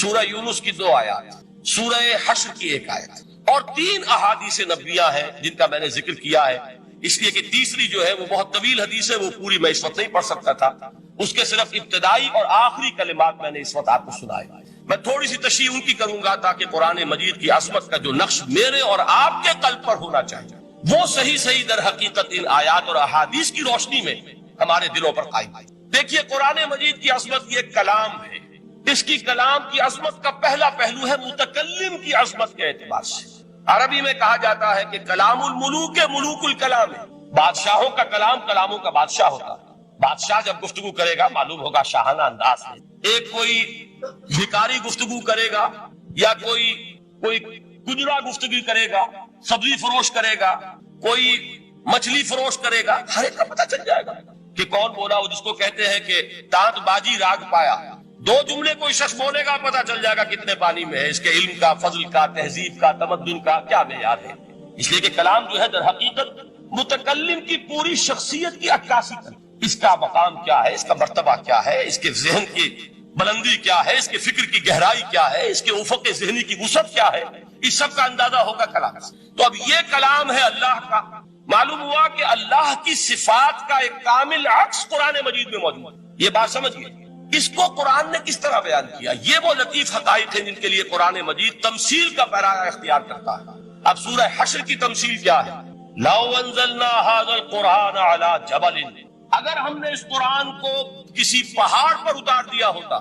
[SPEAKER 1] سورہ یونس کی 2 آیات، سورہ حشر کی 1 آیت، اور 3 احادیث نبویہ ہیں جن کا میں نے ذکر کیا ہے. اس لیے کہ تیسری جو ہے وہ بہت طویل حدیث ہے، وہ پوری میں اس وقت نہیں پڑھ سکتا تھا. اس کے صرف ابتدائی اور آخری کلمات میں نے اس وقت آپ کو سنائے. میں تھوڑی سی تشریح ان کی کروں گا تاکہ قرآن مجید کی عظمت کا جو نقش میرے اور آپ کے قلب پر ہونا چاہیے وہ صحیح در حقیقت ان آیات اور احادیث کی روشنی میں ہمارے دلوں پر قائم ہے. دیکھیے قرآن مجید کی عظمت یہ کلام ہے. اس کی کلام کی عظمت کا پہلا پہلو ہے متکلم کی عظمت کے اعتبار سے. عربی میں کہا جاتا ہے کہ کلام الملوک ملوک الکلام ہے. بادشاہوں کا کلام کلاموں کا بادشاہ ہوتا ہے. بادشاہ جب گفتگو کرے گا معلوم ہوگا شاہانہ انداز ہے. ایک کوئی بھکاری گفتگو کرے گا یا کوئی گجرا گفتگو کرے گا، سبزی فروش کرے گا، کوئی مچھلی فروش کرے گا، ہر ایک کا پتہ چل جائے گا کہ کون بولا. وہ جس کو کہتے ہیں کہ تانت بازی راگ پایا. 2 جملے کوئی شخص بولے گا پتہ چل جائے گا کتنے پانی میں ہے، اس کے علم کا، فضل کا، تہذیب کا، تمدن کا کیا معیار ہے. اس لیے کہ کلام جو ہے در حقیقت متکلم کی پوری شخصیت کی عکاسی کرتا ہے. اس کا مقام کیا ہے، اس کا مرتبہ کیا ہے، اس کے ذہن کی بلندی کیا ہے، اس کے فکر کی گہرائی کیا ہے، اس کے افق ذہنی کی وسعت کیا ہے، اس سب کا اندازہ ہوگا کلام سے. تو اب یہ کلام ہے اللہ کا. معلوم ہوا کہ اللہ کی صفات کا ایک کامل عکس قرآن مجید میں موجود ہے. یہ بات سمجھیے. اس کو قرآن نے کس طرح بیان کیا؟ یہ وہ لطیف حقائق ہیں جن کے لیے قرآن مجید تمثیل کا پیراگا اختیار کرتا ہے. اب سورہ حشر کی تمثیل کیا ہے؟ لو انزلنا هذا القرآن على جبل، اگر ہم نے اس قرآن کو کسی پہاڑ پر اتار دیا ہوتا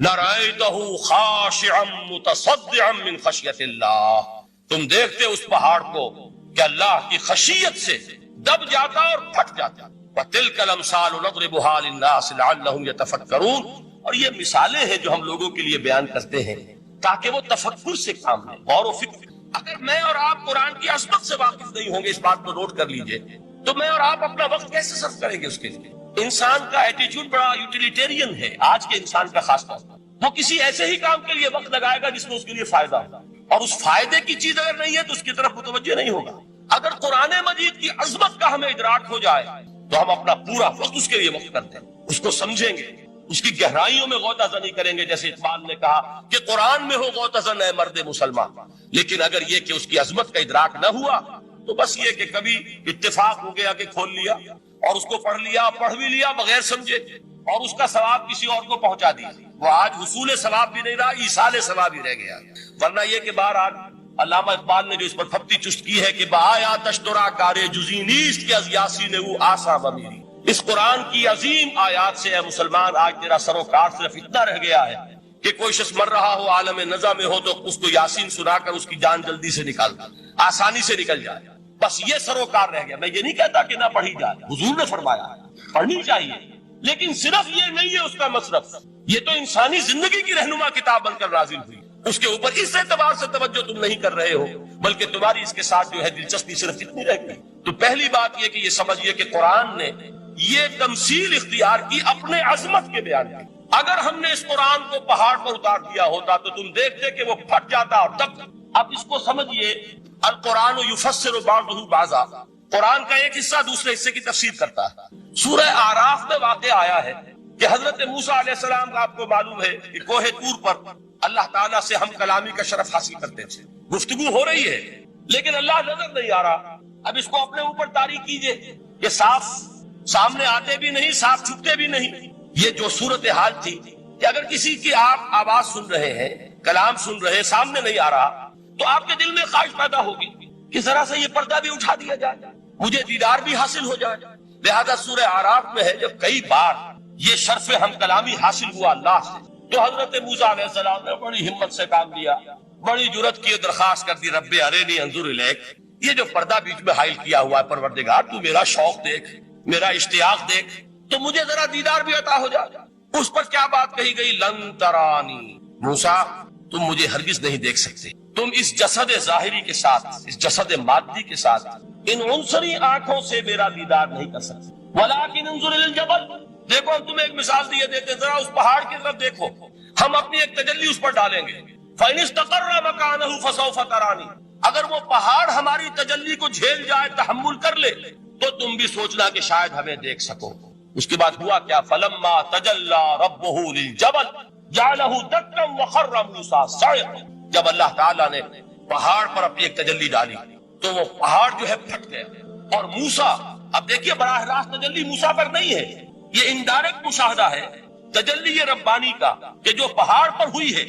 [SPEAKER 1] لَرَأَيْتَهُ خَاشِعًا مُتَصَدِّعًا مِنْ خَشْيَةِ اللَّهِ، تم دیکھتے اس پہاڑ کو کہ اللہ کی خشیت سے دب جاتا اور پھٹ جاتا. وَتِلْكَ الْأَمْثَالُ نَضْرِبُهَا لِلنَّاسِ لَعَلَّهُمْ يَتَفَكَّرُونَ. اور یہ مثالیں ہیں جو ہم لوگوں کے لیے بیان کرتے ہیں تاکہ وہ تفکر سے کام لیں، غور و فکر. اگر میں اور آپ قرآن کی عظمت سے واقف نہیں ہوں گے، اس بات کو نوٹ کر لیجئے، تو میں اور آپ اپنا وقت کیسے صرف کریں گے اس کے لیے؟ انسان کا ایٹیچیوڈ بڑا یوٹیلیٹیرین ہے آج کے انسان کا خاص طور پر. وہ کسی ایسے ہی کام کے لیے وقت لگائے گا جس میں اس کے لیے فائدہ ہوگا، اور اس فائدے کی چیز اگر نہیں ہے تو اس کی طرف متوجہ نہیں ہوگا. اگر قرآن مجید کی عظمت کا ہمیں ادراک ہو جائے تو ہم اپنا پورا وقت اس کے لیے وقف کرتے ہیں، اس کو سمجھیں گے، اس کی گہرائیوں میں غوطہ زنی کریں گے. جیسے اقبال نے کہا کہ قرآن میں ہو غوطہ زن اے مرد مسلمان. لیکن اگر یہ کہ اس کی عظمت کا ادراک نہ ہوا تو بس یہ کہ کبھی اتفاق ہو گیا کہ کھول لیا اور اس کو پڑھ لیا، پڑھ بھی لیا بغیر سمجھے، اور اس کا ثواب کسی اور کو پہنچا دیا. وہ آج حصول ثواب بھی نہیں رہا، ایصال ثواب ہی رہ گیا. ورنہ یہ کہ بہرحال علامہ اقبال نے جو اس پر پھپتی چست کی ہے کہ بآیا تشترا کارے جزی نیست کہ از یاسین او آسا بمیری. اس قرآن کی عظیم آیات سے اے مسلمان آج تیرا سروکار صرف اتنا رہ گیا ہے کہ کوئی شخص مر رہا ہو، عالم نزا میں ہو، تو اس کو یاسین سنا کر اس کی جان جلدی سے نکال آسانی سے نکل جائے. بس یہ سروکار رہ گیا. میں یہ نہیں کہتا کہ نہ پڑھی جائے، حضور نے فرمایا پڑھنی چاہیے، لیکن صرف یہ نہیں ہے اس کا مصرف. یہ تو انسانی زندگی کی رہنما کتاب بن کر نازل ہوئی. اس کے اوپر اس اعتبار سے توجہ تم نہیں کر رہے ہو، بلکہ تمہاری اس کے ساتھ جو ہے دلچسپی صرف اتنی رہ گئی. تو پہلی بات یہ کہ یہ سمجھیے کہ قرآن نے یہ تمثیل اختیار کی اپنے عظمت کے بیان کی. اگر ہم نے اس قرآن کو پہاڑ پر اتار دیا ہوتا تو تم دیکھتے کہ وہ پھٹ جاتا اور دب. اب اس کو سمجھیے، القرآن یفسر بعضہ بعضا، قرآن کا ایک حصہ دوسرے حصے کی تفسیر کرتا ہے. سورہ اعراف میں واقع آیا ہے کہ حضرت موسیٰ علیہ السلام کا آپ کو معلوم ہے کہ کوہ طور پر اللہ تعالیٰ سے ہم کلامی کا شرف حاصل کرتے تھے. گفتگو ہو رہی ہے لیکن اللہ نظر نہیں آ رہا. اب اس کو اپنے اوپر طاری کیجئے کہ صاف سامنے آتے بھی نہیں، صاف چھپتے بھی نہیں. یہ جو صورتحال تھی کہ اگر کسی کی آپ آواز سن رہے ہیں، کلام سن رہے، سامنے نہیں آ رہا، تو آپ کے دل میں خواہش پیدا ہوگی کہ ذرا سا یہ پردہ بھی اٹھا دیا جائے، مجھے دیدار بھی حاصل ہو جائے. لہذا سورہ اعراف میں ہے جب کئی بار یہ شرف ہم کلامی حاصل ہوا اللہ سے، تو حضرت موسیٰ علیہ السلام نے بڑی ہمت سے کام لیا، بڑی جرت کی درخواست کر دی، رب ارینی انظر الیک. یہ جو پردہ بیچ میں حائل کیا ہوا ہے پروردگار، تو میرا شوق دیکھ، میرا اشتیاق دیکھ تو مجھے ذرا دیدار بھی عطا ہو جائے۔ اس پر کیا بات کہی گئی؟ لن ترانی، موسیٰ تم مجھے ہرگز نہیں دیکھ سکتے، تم اس جسد ظاہری کے ساتھ، اس جسد مادی کے ساتھ، ان عنصری آنکھوں سے میرا دیدار نہیں کر سکتے۔ ولیکن انظر الی الجبل، دیکھو ہم تمہیں ایک مثال دیے دیتے، ذرا اس پہاڑ کی طرف دیکھو، ہم اپنی ایک تجلی اس پر ڈالیں گے۔ فَإِنِ اسْتَقَرَّ مَكَانَهُ فَسَوْفَ تَرَانِي، اگر وہ پہاڑ ہماری تجلی کو جھیل جائے، تحمل کر لے، تو تم بھی سوچنا کہ شاید ہمیں دیکھ سکو۔ اس کے بعد ہوا کیا؟ فَلَمَّا تَجَلَّى رَبُّهُ لِلْجَبَلِ جَعَلَهُ دَكًّا وَخَرَّ مُوسَىٰ صَعِقًا، جب اللہ تعالیٰ نے پہاڑ پر اپنی ایک تجلی ڈالی تو وہ پہاڑ جو ہے پھٹ گیا، اور موسیٰ، اب دیکھیے براہ راست تجلی موسیٰ پر نہیں ہے، یہ انڈائریکٹ مشاہدہ ہے تجلی ربانی کا کہ جو پہاڑ پر ہوئی ہے،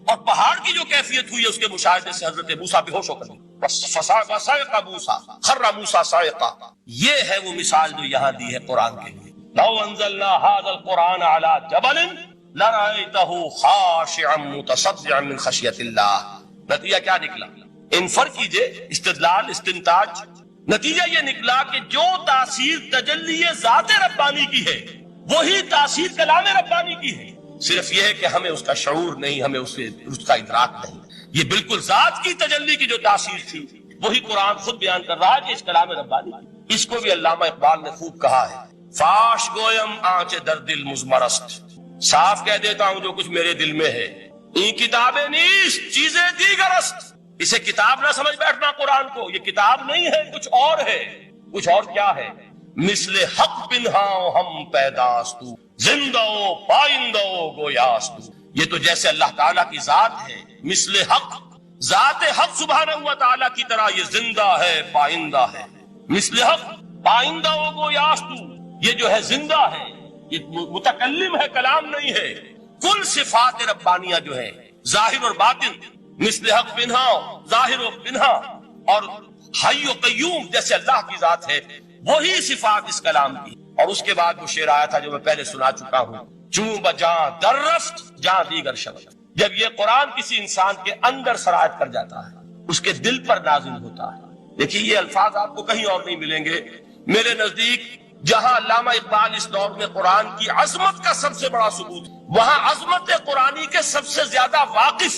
[SPEAKER 1] اور پہاڑ کی جو کیفیت ہوئی ہے اس کے مشاہدے سے حضرت موسیٰ بے ہوش ہو کر فَصَعِقَ مُوسَىٰ خَرَّ مُوسَىٰ صَعِقًا۔ یہ ہے وہ مثال جو یہاں دی ہے قرآن کے لیے۔ لَوْ أَنزَلْنَا هَذَا الْقُرْآنَ عَلَىٰ جَبَلٍ لَرَأَيْتَهُ خَاشِعًا مُتَصَدِّعًا مِنْ خَشْيَةِ اللَّهِ۔ نتیجہ کیا نکلا؟ انفر کیجئے، استدلال، استنتاج۔ نتیجہ یہ نکلا کہ جو تاثیر تجلی ذات ربانی کی ہے وہی تاثیر کلام ربانی کی ہے، صرف یہ ہے کہ ہمیں اس کا شعور نہیں، ہمیں اس کا ادراک نہیں۔ یہ بالکل ذات کی تجلی کی جو تاثیر تھی وہی قرآن خود بیان کر رہا ہے کہ اس کلام ربانی کی۔ اس کو بھی علامہ اقبال نے خوب کہا ہے، فاش گویم آنچ در دل مزمرست، صاف کہہ دیتا ہوں جو کچھ میرے دل میں ہے، این کتابیں نیست چیزیں دیگرست۔ اسے کتاب نہ سمجھ بیٹھنا قرآن کو، یہ کتاب نہیں ہے، کچھ اور ہے۔ کچھ اور کیا ہے؟ مثل حق پنہاں ہم پیداستو، زندہ و پائندہ و گویاستو۔ یہ تو جیسے اللہ تعالیٰ کی ذات ہے، مثل حق، ذات حق سبحانہ و تعالیٰ کی طرح یہ زندہ ہے، پائندہ ہے۔ مثل حق، پائندہ و گویاستو، یہ جو ہے زندہ ہے، یہ متکلم ہے، کلام نہیں ہے۔ کل صفات ربانیہ جو ہے ظاہر اور باطن، مثل حق پنہا، ظاہر و پنہا، اور حی و قیوم جیسے اللہ کی ذات ہے، وہی صفات اس کلام کی۔ اور اس کے بعد وہ شعر آیا تھا جو میں پہلے سنا چکا ہوں، چوں بجاں در رفت جاں دیگر شود۔ جب یہ قرآن کسی انسان کے اندر سرایت کر جاتا ہے، اس کے دل پر نازل ہوتا ہے۔ دیکھیے یہ الفاظ آپ کو کہیں اور نہیں ملیں گے۔ میرے نزدیک جہاں علامہ اقبال اس دور میں قرآن کی عظمت کا سب سے بڑا ثبوت، وہاں عظمت قرآنی کے سب سے زیادہ واقف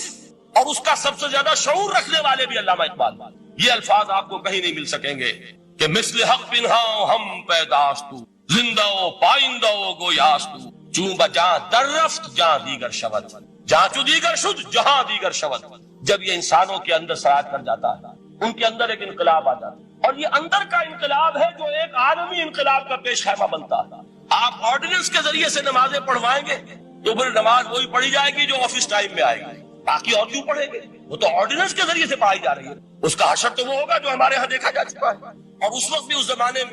[SPEAKER 1] اور اس کا سب سے زیادہ شعور رکھنے والے بھی علامہ اقبال۔ یہ الفاظ آپ کو کہیں نہیں مل سکیں گے کہ مثل حق پنہاں ہم پیداستو، زندہ و پائندہ و گویاستو، چوں بجاں در رفت جہاں دیگر شود، جہاں چو دیگر شد جہاں دیگر شود۔ جب یہ انسانوں کے اندر سرایت کر جاتا ہے، ان کے اندر ایک انقلاب آ جاتا ہے، اور یہ اندر کا انقلاب ہے جو ایک عالمی انقلاب کا پیش خیمہ بنتا ہے۔ آپ آرڈیننس کے ذریعے سے نمازیں پڑھوائیں گے تو پھر نماز وہی پڑھی جائے گی جو آفس ٹائم میں آئے گی، باقی اور کیوں پڑھیں گے؟ وہ تو آرڈیننس کے ذریعے سے پڑھائی جا رہی ہے۔ اس کا حشر تو وہ ہوگا جو ہمارے ہاں دیکھا جا چکا ہے۔ اور اس وقت بھی اس زمانے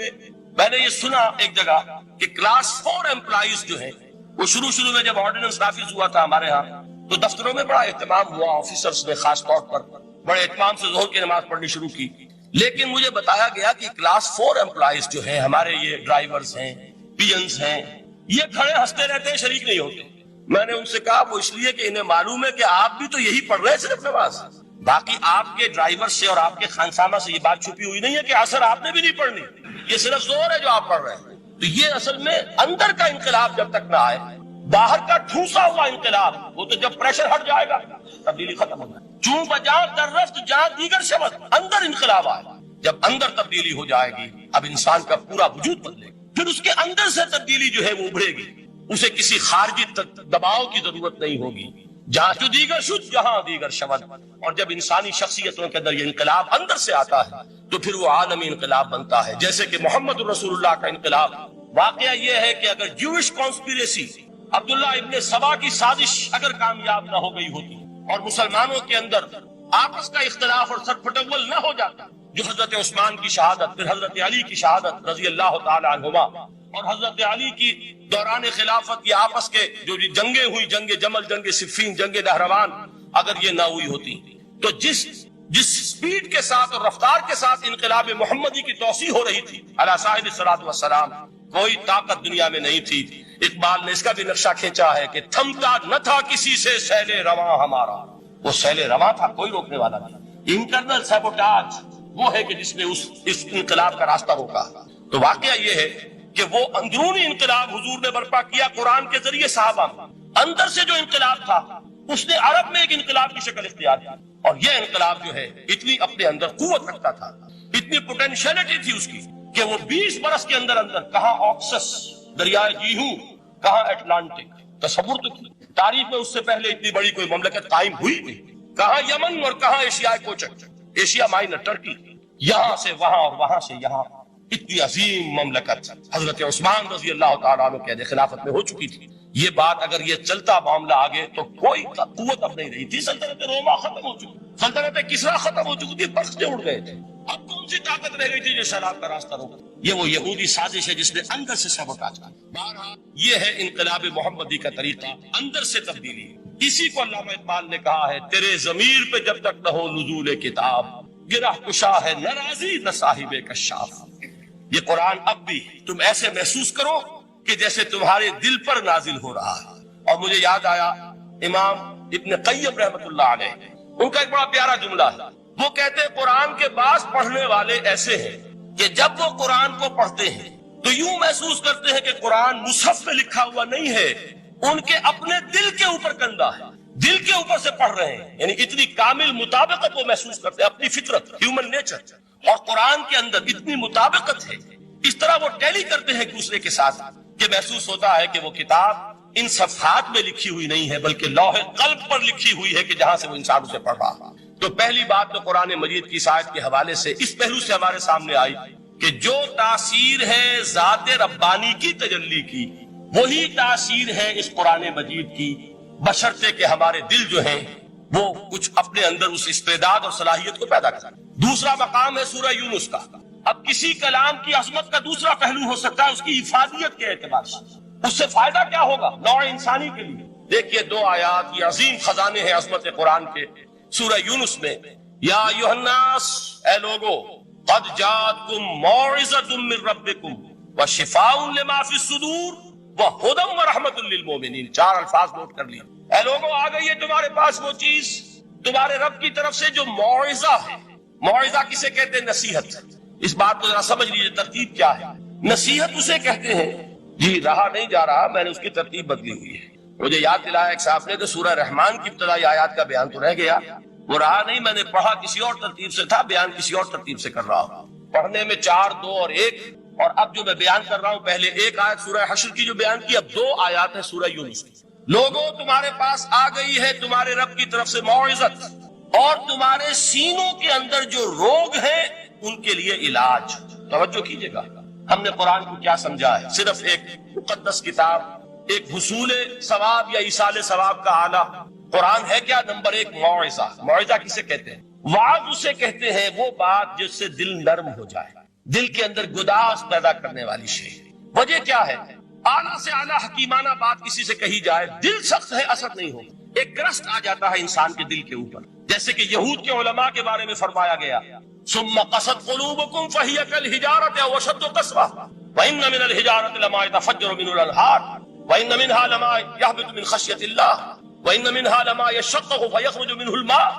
[SPEAKER 1] میں نے یہ سنا ایک جگہ کہ کلاس 4 امپلائیز جو ہیں، وہ شروع میں جب آرڈیننس نافذ ہوا تھا ہمارے ہاں تو دفتروں میں بڑا اہتمام ہوا، آفیسرز نے خاص طور پر بڑے اہتمام سے ظہر کی نماز پڑھنی شروع کی۔ لیکن مجھے بتایا گیا کہ کلاس 4 امپلائیز جو ہیں ہمارے، یہ ڈرائیورز ہیں، پی-انز ہیں، یہ کھڑے ہنستے رہتے ہیں، شریک نہیں ہوتے۔ میں نے ان سے کہا وہ اس لیے کہ انہیں معلوم ہے کہ آپ بھی تو یہی پڑھ رہے ہیں صرف نماز، باقی آپ کے ڈرائیور سے اور آپ کے خانسامہ سے یہ بات چھپی ہوئی نہیں ہے کہ عصر آپ نے بھی نہیں پڑھنی، یہ صرف زور ہے جو آپ پڑھ رہے ہیں۔ تو یہ اصل میں اندر کا انقلاب جب تک نہ آئے، باہر کا ٹھوسا ہوا انقلاب، وہ تو جب پریشر ہٹ جائے گا تبدیلی ختم ہو جائے۔ چوں بجاں در رفت جہاں دیگر شود، اندر انقلاب آئے، جب اندر تبدیلی ہو جائے گی اب انسان کا پورا وجود بدلے گا، پھر اس کے اندر سے تبدیلی جو ہے وہ ابھرے گی، اسے کسی خارجی دباؤ کی ضرورت نہیں ہوگی۔ جہاں جو دیگر شد جہاں دیگر شود، اور جب انسانی شخصیتوں کے اندر یہ انقلاب اندر سے آتا ہے تو پھر وہ عالمی انقلاب بنتا ہے، جیسے کہ محمد رسول اللہ کا انقلاب۔ واقعہ یہ ہے کہ اگر جوش کانسپیریسی، عبداللہ ابن سبا کی سازش اگر کامیاب نہ ہو گئی ہوتی اور مسلمانوں کے اندر آپس کا اختلاف اور سر پھٹول نہ ہو جاتا، جو حضرت عثمان کی شہادت، پھر حضرت علی کی شہادت رضی اللہ تعالی عنہما، اور حضرت علی کی دوران خلافت یہ آپس کے جو جنگیں ہوئی، جنگ جمل، جنگ صفین، جنگ نہروان، اگر یہ نہ ہوئی ہوتی تو جس سپیڈ کے ساتھ اور رفتار کے ساتھ انقلاب محمدی کی توسیع ہو رہی تھی علی صاحب الصلاۃ والسلام، کوئی طاقت دنیا میں نہیں تھی۔ اقبال نے اس کا بھی نقشہ کھینچا ہے کہ تھمتا نہ تھا کسی سے سیل رواں ہمارا، وہ سیل رواں تھا، کوئی روکنے والا نہیں۔ انٹرنل سیبوٹاج وہ ہے کہ جس نے اس انقلاب کا راستہ روکا۔ تو واقعہ یہ ہے کہ وہ اندرونی انقلاب حضور نے برپا کیا قرآن کے ذریعے صحابہ میں، اندر سے جو انقلاب تھا اس نے عرب میں ایک انقلاب کی شکل اختیار کی، اور یہ انقلاب جو ہے اتنی اپنے اندر قوت رکھتا تھا، اتنی پوٹینشیلٹی تھی اس کی کہ وہ 20 برس کے اندر اندر کہاں آکسس دریائے جیہو، کہاں اٹلانٹک، تصور تو کی تاریخ میں اس سے پہلے اتنی بڑی کوئی مملکت قائم ہوئی نہیں، کہاں یمن اور کہاں ایشیائی کوچک، ایشیا مائنر ٹرکی، یہاں سے وہاں اور وہاں سے یہاں، اتنی عظیم مملکت حضرت عثمان رضی اللہ تعالیٰ عنہ کے خلافت میں ہو چکی تھی۔ یہ بات اگر یہ چلتا معاملہ آگے تو کوئی قوت اب نہیں رہی تھی، سلطنت روما ختم ہو چکی، سلطنت کسریٰ ختم ہو چکی تھی، بخشے اڑ گئے تھے، اب کون سی طاقت رہ گئی تھی جو شراب کا راستہ روک؟ یہ وہ یہودی سازش ہے جس نے اندر سے سبوٹاج کیا۔ بہرحال یہ ہے انقلاب محمدی کا طریقہ، اندر سے تبدیلی۔ اسی کو علامہ اقبال نے کہا ہے، تیرے ضمیر پہ جب تک نہ ہو نزول کتاب، گرہ کشا ہے نہ رازی نہ صاحب کشاف۔ یہ قرآن اب بھی تم ایسے محسوس کرو کہ جیسے تمہارے دل پر نازل ہو رہا ہے۔ اور مجھے یاد آیا امام ابن قیم رحمت اللہ علیہ، ان کا ایک بڑا پیارا جملہ ہے، وہ کہتے ہیں قرآن کے بعض پڑھنے والے ایسے ہیں کہ جب وہ قرآن کو پڑھتے ہیں تو یوں محسوس کرتے ہیں کہ قرآن مصحف میں لکھا ہوا نہیں ہے، ان کے اپنے دل کے اوپر کندہ ہے، دل کے اوپر سے پڑھ رہے ہیں، یعنی اتنی کامل مطابقت وہ محسوس کرتے ہیں، اپنی فطرت، ہیومن نیچر اور قرآن کے اندر اتنی مطابقت ہے، اس طرح وہ ٹیلی کرتے ہیں ایک دوسرے کے ساتھ کہ محسوس ہوتا ہے کہ وہ کتاب ان صفحات میں لکھی ہوئی نہیں ہے بلکہ لوح قلب پر لکھی ہوئی ہے کہ جہاں سے وہ انسان اسے پڑھ رہا۔ تو پہلی بات تو قرآن مجید کی آیت کے حوالے سے اس پہلو سے ہمارے سامنے آئی کہ جو تاثیر ہے ذات ربانی کی تجلی کی، وہی تاثیر ہے اس قرآن مجید کی، بشرطے کہ ہمارے دل جو ہیں وہ کچھ اپنے اندر اس استعداد اور صلاحیت کو پیدا کریں۔ دوسرا مقام ہے سورہ یونس کا۔ اب کسی کلام کی عظمت کا دوسرا پہلو ہو سکتا ہے اس کی افادیت کے اعتبار سے، اس سے فائدہ کیا ہوگا نوع انسانی کے لیے۔ دیکھیے 2 آیات، یہ عظیم خزانے ہیں عظمت قرآن کے۔ سورہ یونس میں یا ایھا الناس، اے لوگو، قد جاءتکم موعظۃ من ربکم وشفاء لما فی الصدور وہدی ورحمۃ للمؤمنین۔ 4 الفاظ نوٹ کر لیا۔ اے لوگو، آ گئی ہے تمہارے پاس وہ چیز تمہارے رب کی طرف سے جو موعظہ ہے۔ موعظہ کسے کہتے ہیں؟ نصیحت۔ اس بات کو ذرا سمجھ لیجیے ترتیب کیا ہے۔ نصیحت اسے کہتے ہیں، جی رہا نہیں جا رہا، میں نے اس کی ترتیب بدلی ہوئی ہے۔ مجھے یاد دلایا ایک صاحب نے کہ سورہ رحمان کی ابتدائی آیات کا بیان تو رہ گیا، وہ رہا نہیں، میں نے پڑھا کسی اور ترتیب سے تھا، بیان کسی اور ترتیب سے کر رہا ہوں۔ پڑھنے میں 4، 2 اور 1، اور اب جو میں بیان کر رہا ہوں پہلے 1 آیت سورہ حشر کی جو بیان کی، اب 2 آیات ہے سورہ یونس کی۔ لوگوں، تمہارے پاس آ گئی ہے تمہارے رب کی طرف سے موعظت، اور تمہارے سینوں کے اندر جو روگ ہیں ان کے لیے علاج۔ توجہ کیجئے گا، ہم نے قرآن کو کیا سمجھا ہے؟ صرف ایک مقدس کتاب، ایک حصول ثواب یا ایصال ثواب کا آلہ۔ قرآن ہے کیا؟ نمبر 1 موعظہ۔ موعظہ کسے کہتے ہیں؟ وعظ اسے کہتے ہیں وہ بات جس سے دل نرم ہو جائے، دل کے اندر گداز پیدا کرنے والی شے۔ وجہ کیا ہے؟ اعلیٰ سے اعلیٰ حکیمانہ بات کسی سے کہی جائے، دل سخت ہے، اثر نہیں ہوگا، ایک کرسٹ آ جاتا ہے انسان کے دل کے اوپر، جیسے کہ یہود کے علماء کے بارے میں فرمایا گیا، ثم قست قلوبكم فهي كالحجارة او اشد قسوة وان من الحجارة لما يتفجر منه الانهار وان منها لما يهبط من خشية الله وان منها لما يشقق فيخرج منه الماء۔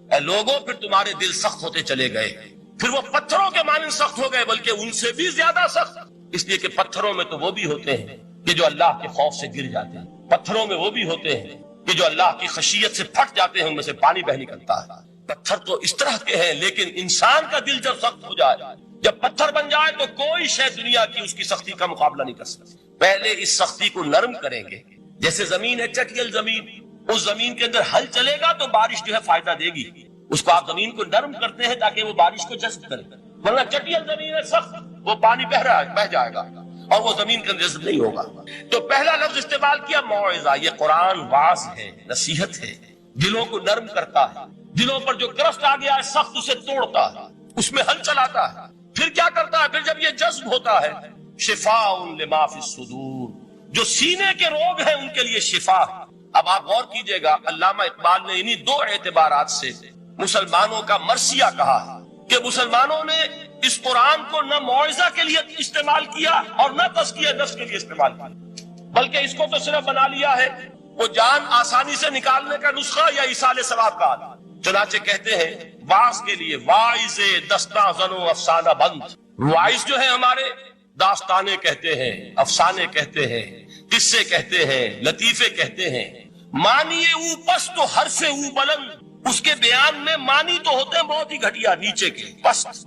[SPEAKER 1] اے لوگوں، پھر تمہارے دل سخت ہوتے چلے گئے، پھر وہ پتھروں کے مانند سخت ہو گئے، بلکہ ان سے بھی زیادہ سخت، اس لیے کہ پتھروں میں تو وہ بھی ہوتے ہیں کہ جو اللہ کے خوف سے گر جاتے ہیں، پتھروں میں وہ بھی ہوتے ہیں کہ جو اللہ کی خشیت سے پھٹ جاتے ہیں، ان میں سے پانی بہ نکلتا ہے۔ پتھر تو اس طرح کے ہیں، لیکن انسان کا دل جب سخت ہو جائے، جب پتھر بن جائے، تو کوئی شے دنیا کی اس کی سختی کا مقابلہ نہیں کر سکتی۔ پہلے اس سختی کو نرم کریں گے، جیسے زمین ہے چٹیل زمین، اس زمین کے اندر ہل چلے گا تو بارش جو ہے فائدہ دے گی، اس کو آپ زمین کو نرم کرتے ہیں تاکہ وہ بارش کو جذب کرے، ورنہ چٹیل زمین ہے سخت، وہ پانی بہ جائے گا اور وہ زمین کے اندر جذب نہیں ہوگا۔ تو پہلا لفظ استعمال کیا موعظہ۔ یہ قرآن واعظ ہے، نصیحت ہے، دلوں کو نرم کرتا ہے، دلوں پر جو کرفٹ آ گیا ہے سخت اسے توڑتا ہے، اس میں ہل چلاتا ہے۔ پھر کیا کرتا ہے؟ پھر جب یہ جذب ہوتا ہے، شفاء لما فی الصدور، جو سینے کے روگ ہیں ان کے لیے شفا ہے۔ اب آپ غور کیجئے گا، علامہ اقبال نے انہی 2 اعتبارات سے مسلمانوں کا مرثیہ کہا ہے کہ مسلمانوں نے اس قرآن کو نہ موعظہ کے لیے استعمال کیا اور نہ تزکیہ نفس کے لیے استعمال کیا، بلکہ اس کو تو صرف بنا لیا ہے وہ جان آسانی سے نکالنے کا نسخہ یا ایصال ثواب کا آلہ۔ چنانچہ کہتے ہیں واعظ کے لیے واعظ دستاں زن و افسانہ بند، واعظ جو ہے ہمارے داستانے کہتے ہیں، افسانے کہتے ہیں، قصے کہتے ہیں، لطیفے کہتے ہیں۔ معنی او پست و ہر سے او بلند، اس کے بیان میں معنی تو ہوتے ہیں بہت ہی گھٹیا، نیچے کے، پست۔